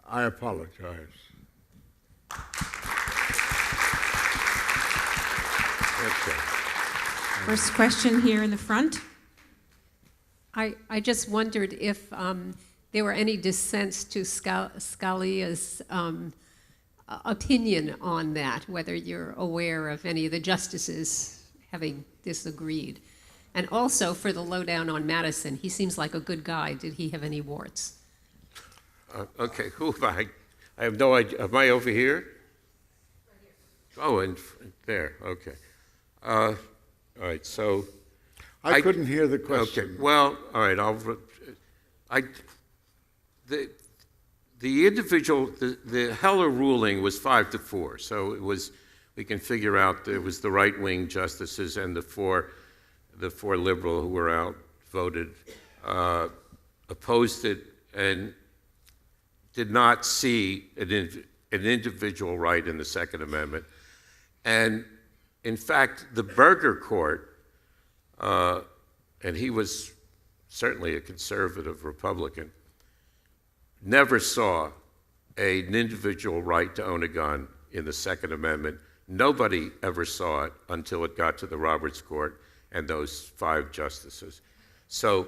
S1: I apologize.
S2: Okay.
S3: First question here in the front.
S4: I just wondered if there were any dissents to Scalia's opinion on that, whether you're aware of any of the justices having disagreed. And also, for the lowdown on Madison, he seems like a good guy. Did he have any warts?
S2: Okay, who am I? I have no idea. Am I over here? Right here. Oh, and there, okay. All right, so...
S1: I couldn't hear the question.
S2: Okay, well, all right, the individual, the Heller ruling was 5-4, so it was, we can figure out it was the right-wing justices and the four liberal who were outvoted opposed it and did not see an individual right in the Second Amendment. And in fact, the Berger court, and he was certainly a conservative Republican, never saw an individual right to own a gun in the Second Amendment. Nobody ever saw it until it got to the Roberts Court and those 5 justices. So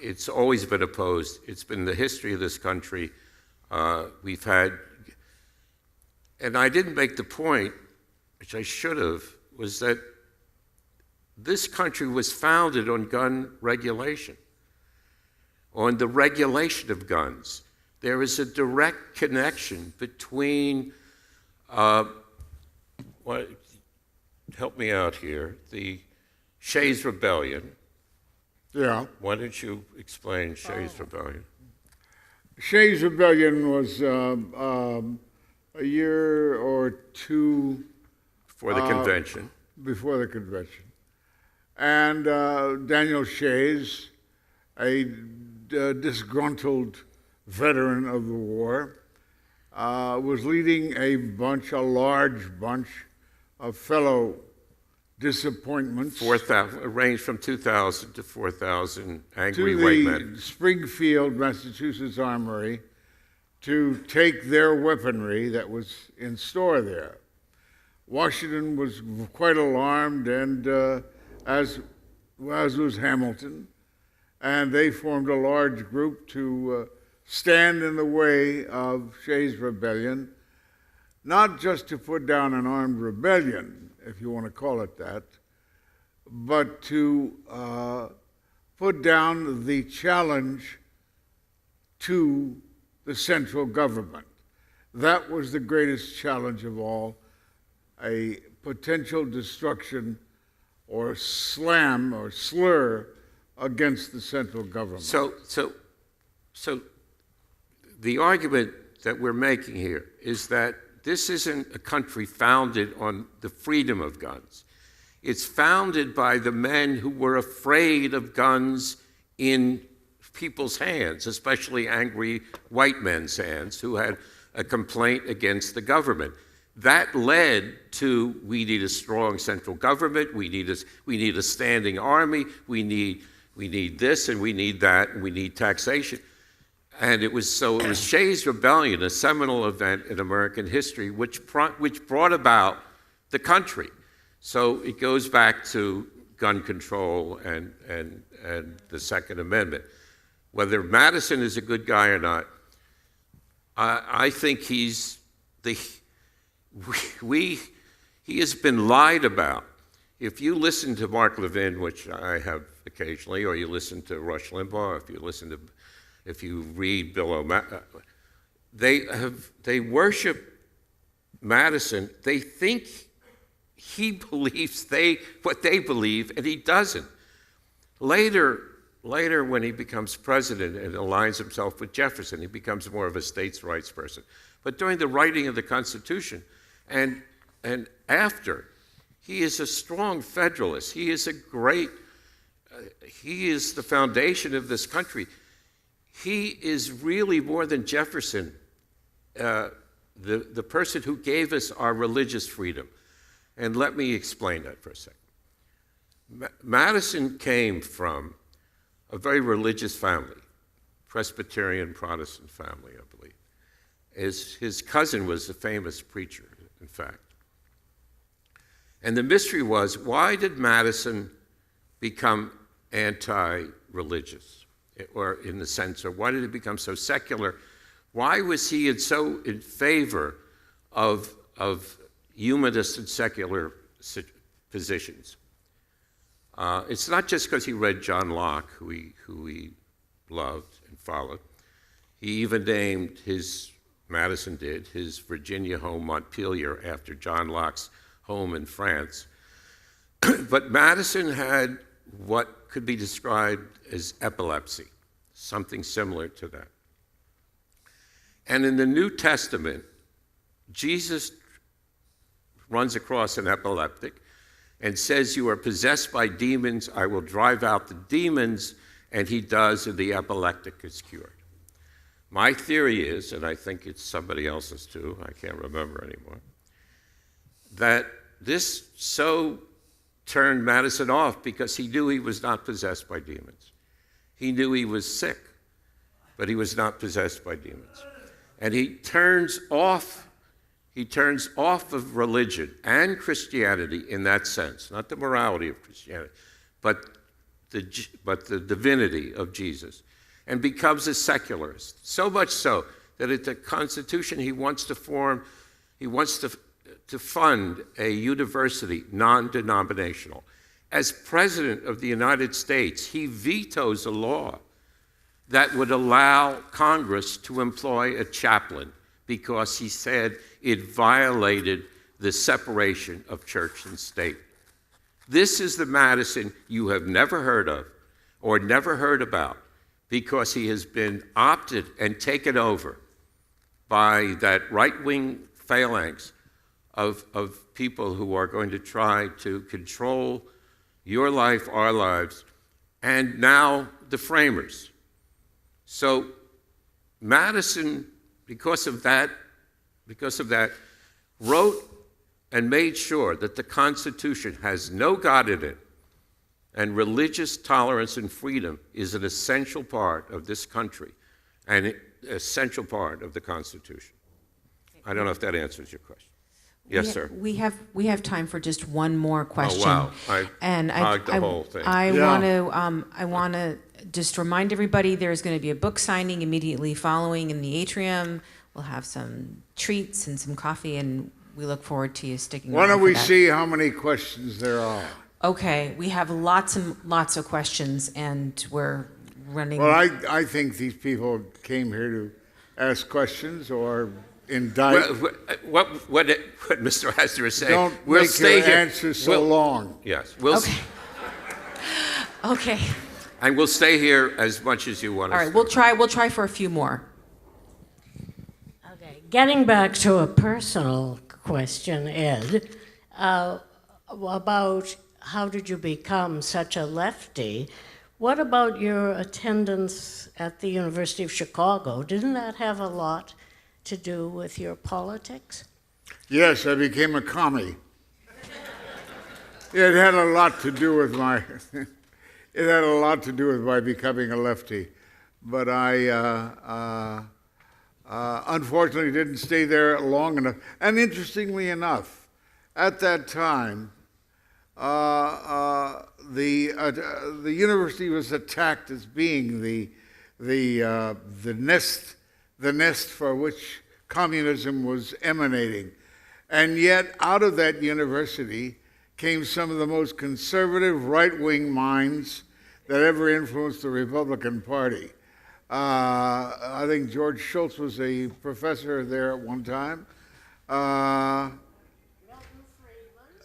S2: it's always been opposed. It's been the history of this country. We've had, and I didn't make the point, which I should have, was that this country was founded on gun regulation, on the regulation of guns. There is a direct connection between, help me out here, the Shays Rebellion.
S1: Yeah.
S2: Why don't you explain Shays Rebellion?
S1: Shays Rebellion was a year or two
S2: For the convention.
S1: Before the convention. And Daniel Shays, a disgruntled veteran of the war, was leading a large bunch of fellow disappointments.
S2: 4,000, ranged from 2,000 to 4,000 angry white men.
S1: To the Springfield, Massachusetts Armory to take their weaponry that was in store there. Washington was quite alarmed, and as was Hamilton, and they formed a large group to stand in the way of Shays' Rebellion, not just to put down an armed rebellion, if you want to call it that, but to put down the challenge to the central government. That was the greatest challenge of all, a potential destruction or slam or slur against the central government.
S2: So the argument that we're making here is that this isn't a country founded on the freedom of guns. It's founded by the men who were afraid of guns in people's hands, especially angry white men's hands who had a complaint against the government. That led to, we need a strong central government, we need a standing army, we need this and we need that, and we need taxation. And it was Shays' Rebellion, a seminal event in American history, which brought about the country. So it goes back to gun control and the Second Amendment. Whether Madison is a good guy or not, I think He has been lied about. If you listen to Mark Levin, which I have occasionally, or you listen to Rush Limbaugh, if you read Bill O'Malley, they worship Madison. They think he believes what they believe, and he doesn't. Later, when he becomes president and aligns himself with Jefferson, he becomes more of a states' rights person. But during the writing of the Constitution and after, he is a strong Federalist. He is he is the foundation of this country. He is really more than Jefferson, the person who gave us our religious freedom. And let me explain that for a second. Madison came from a very religious family, Presbyterian Protestant family, I believe. His cousin was a famous preacher, in fact. And the mystery was, why did Madison become anti-religious? Or in the sense, or why did he become so secular? Why was he so in favor of humanist and secular positions? It's not just because he read John Locke, who he loved and followed. He even named Madison did, his Virginia home Montpelier after John Locke's home in France. But Madison had what could be described as epilepsy, something similar to that. And in the New Testament, Jesus runs across an epileptic and says, "You are possessed by demons, I will drive out the demons," and he does, and the epileptic is cured. My theory is, and I think it's somebody else's too, I can't remember anymore, that this so turned Madison off because he knew he was not possessed by demons. He knew he was sick, but he was not possessed by demons. And he turns off of religion and Christianity in that sense, not the morality of Christianity, but the divinity of Jesus, and becomes a secularist. So much so that at the Constitution he wants to fund a university, non-denominational. As President of the United States, he vetoes a law that would allow Congress to employ a chaplain because he said it violated the separation of church and state. This is the Madison you have never heard of or never heard about because he has been opted and taken over by that right-wing phalanx of people who are going to try to control your life, our lives, and now the framers. So Madison, because of that, wrote and made sure that the Constitution has no God in it, and religious tolerance and freedom is an essential part of this country and an essential part of the Constitution. I don't know if that answers your question. Yes, sir.
S3: We have time for just one more question.
S2: Oh, wow. I hogged the whole thing.
S3: I want to just remind everybody there's going to be a book signing immediately following in the atrium. We'll have some treats and some coffee, and we look forward to you sticking around.
S1: Why don't we
S3: for that.
S1: see how many questions there are?
S3: Okay, we have lots and lots of questions, and we're running.
S1: Well, I think these people came here to ask questions or indict.
S2: What Mr. Asner is saying.
S1: Don't
S2: we'll
S1: make
S2: stay
S1: your
S2: here.
S1: answers so long.
S2: Yes.
S3: Okay. Okay.
S2: And we'll stay here as much as you want us.
S3: All right, we'll try for a few more.
S5: Okay. Getting back to a personal question, Ed, about how did you become such a lefty? What about your attendance at the University of Chicago? Didn't that have a lot to do with your politics?
S1: Yes, I became a commie. It had a lot to do with my. It had a lot to do with my becoming a lefty, but I unfortunately didn't stay there long enough. And interestingly enough, at that time, the university was attacked as being the nest for which communism was emanating, And yet, out of that university came some of the most conservative right-wing minds that ever influenced the Republican Party. I think George Shultz was a professor there at one time.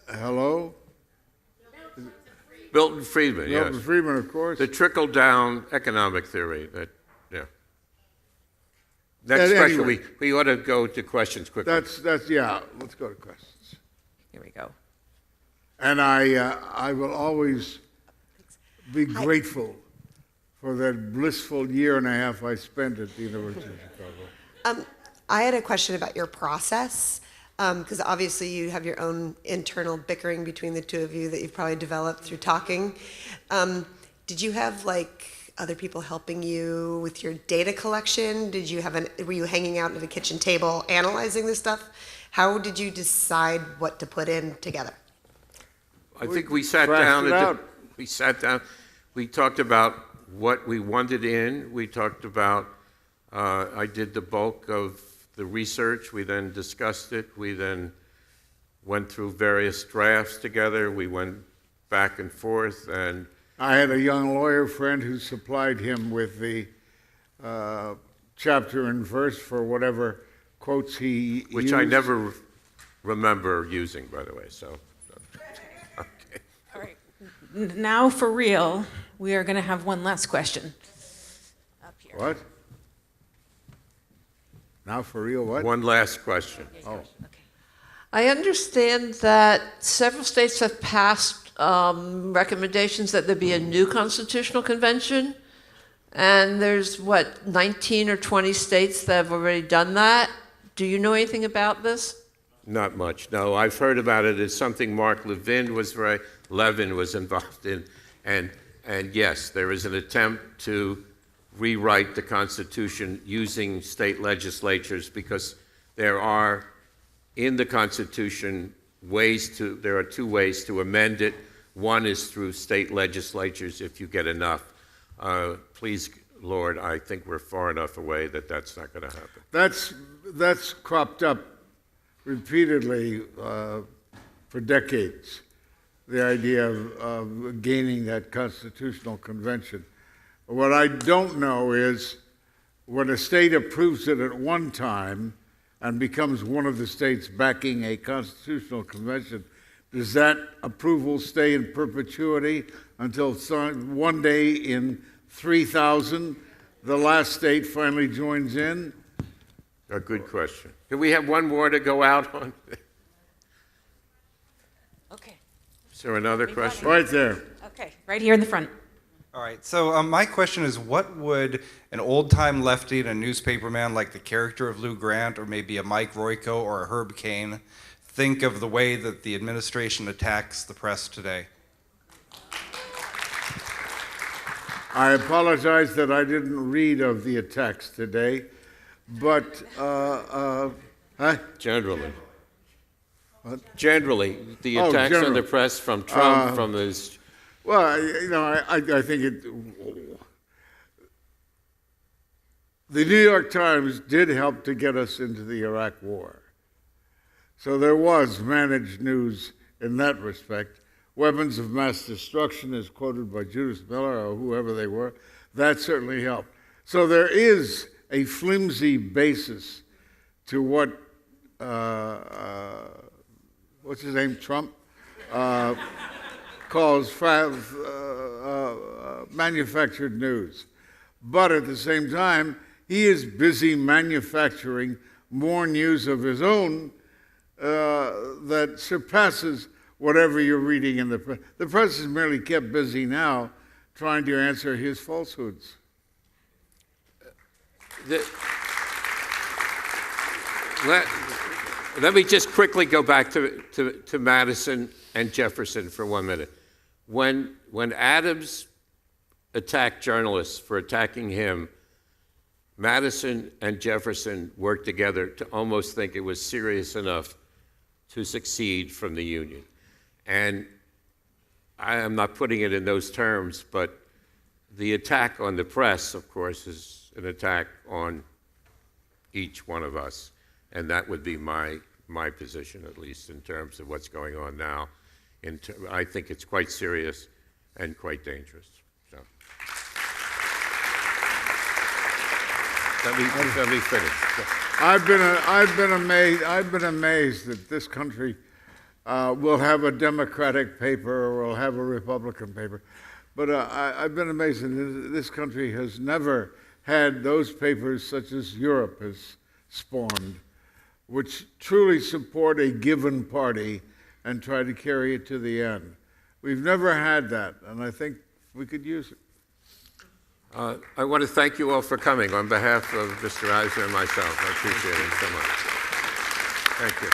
S1: Hello?
S2: Milton Friedman, yes.
S1: Milton Friedman, of course.
S2: The trickle-down economic theory. Yeah. Next
S1: And
S2: question.
S1: anyway.
S2: We ought to go to questions quickly.
S1: Yeah. Let's go to questions.
S3: Here we go.
S1: And I will always be grateful for that blissful year and a half I spent at the University of Chicago.
S6: I had a question about your process, because obviously you have your own internal bickering between the two of you that you've probably developed through talking. Did you have other people helping you with your data collection? Were you hanging out at a kitchen table analyzing this stuff? How did you decide what to put in together?
S2: I think we sat down. We sat down. We talked about what we wanted in. We talked about, I did the bulk of the research. We then discussed it. We then went through various drafts together. We went back and forth. And
S1: I had a young lawyer friend who supplied him with the chapter and verse for whatever quotes he
S2: which
S1: used.
S2: I never remember using, by the way. So, okay.
S3: All right. Now, for real, we are going to have one last question. Up here.
S1: What? Now for real, what?
S2: One last question.
S1: Oh.
S3: Okay.
S7: I understand that several states have passed recommendations that there be a new constitutional convention, and there's, 19 or 20 states that have already done that. Do you know anything about this?
S2: Not much, no. I've heard about it. It's something Mark Levin was involved in, and yes, there is an attempt to rewrite the Constitution using state legislatures, because there are, in the Constitution, there are two ways to amend it. One is through state legislatures if you get enough. Please, Lord, I think we're far enough away that that's not going to happen.
S1: That's cropped up repeatedly for decades, the idea of gaining that constitutional convention. What I don't know is when a state approves it at one time and becomes one of the states backing a constitutional convention, does that approval stay in perpetuity until one day in 3000 the last state finally joins in?
S2: A good question. Do we have one more to go out on?
S3: Okay.
S2: Is there another question?
S1: Right there.
S3: Okay. Right here in the front.
S8: All right, so my question is, what would an old-time lefty and a newspaperman like the character of Lou Grant, or maybe a Mike Royko or a Herb Cain, think of the way that the administration attacks the press today?
S1: I apologize that I didn't read of the attacks today, but
S2: Generally.
S1: What?
S2: Generally, the attacks on the press from Trump, from his...
S1: Well, I think the New York Times did help to get us into the Iraq War. So there was managed news in that respect. Weapons of mass destruction, as quoted by Judith Miller or whoever they were, that certainly helped. So there is a flimsy basis to what, what's his name, Trump? Calls manufactured news. But at the same time, he is busy manufacturing more news of his own that surpasses whatever you're reading in the press. The press is merely kept busy now trying to answer his falsehoods.
S2: Let me just quickly go back to Madison and Jefferson for 1 minute. When Adams attacked journalists for attacking him, Madison and Jefferson worked together to almost think it was serious enough to succeed from the Union. And I am not putting it in those terms, but the attack on the press, of course, is an attack on each one of us, and that would be my my position, at least in terms of what's going on now. I think it's quite serious and quite dangerous. So. Let me finish.
S1: I've been amazed that this country will have a Democratic paper or will have a Republican paper, but I've been amazed that this country has never had those papers such as Europe has spawned, which truly support a given party and try to carry it to the end. We've never had that, and I think we could use it.
S2: I want to thank you all for coming on behalf of Mr. Eisner and myself. I appreciate it so much. Thank you.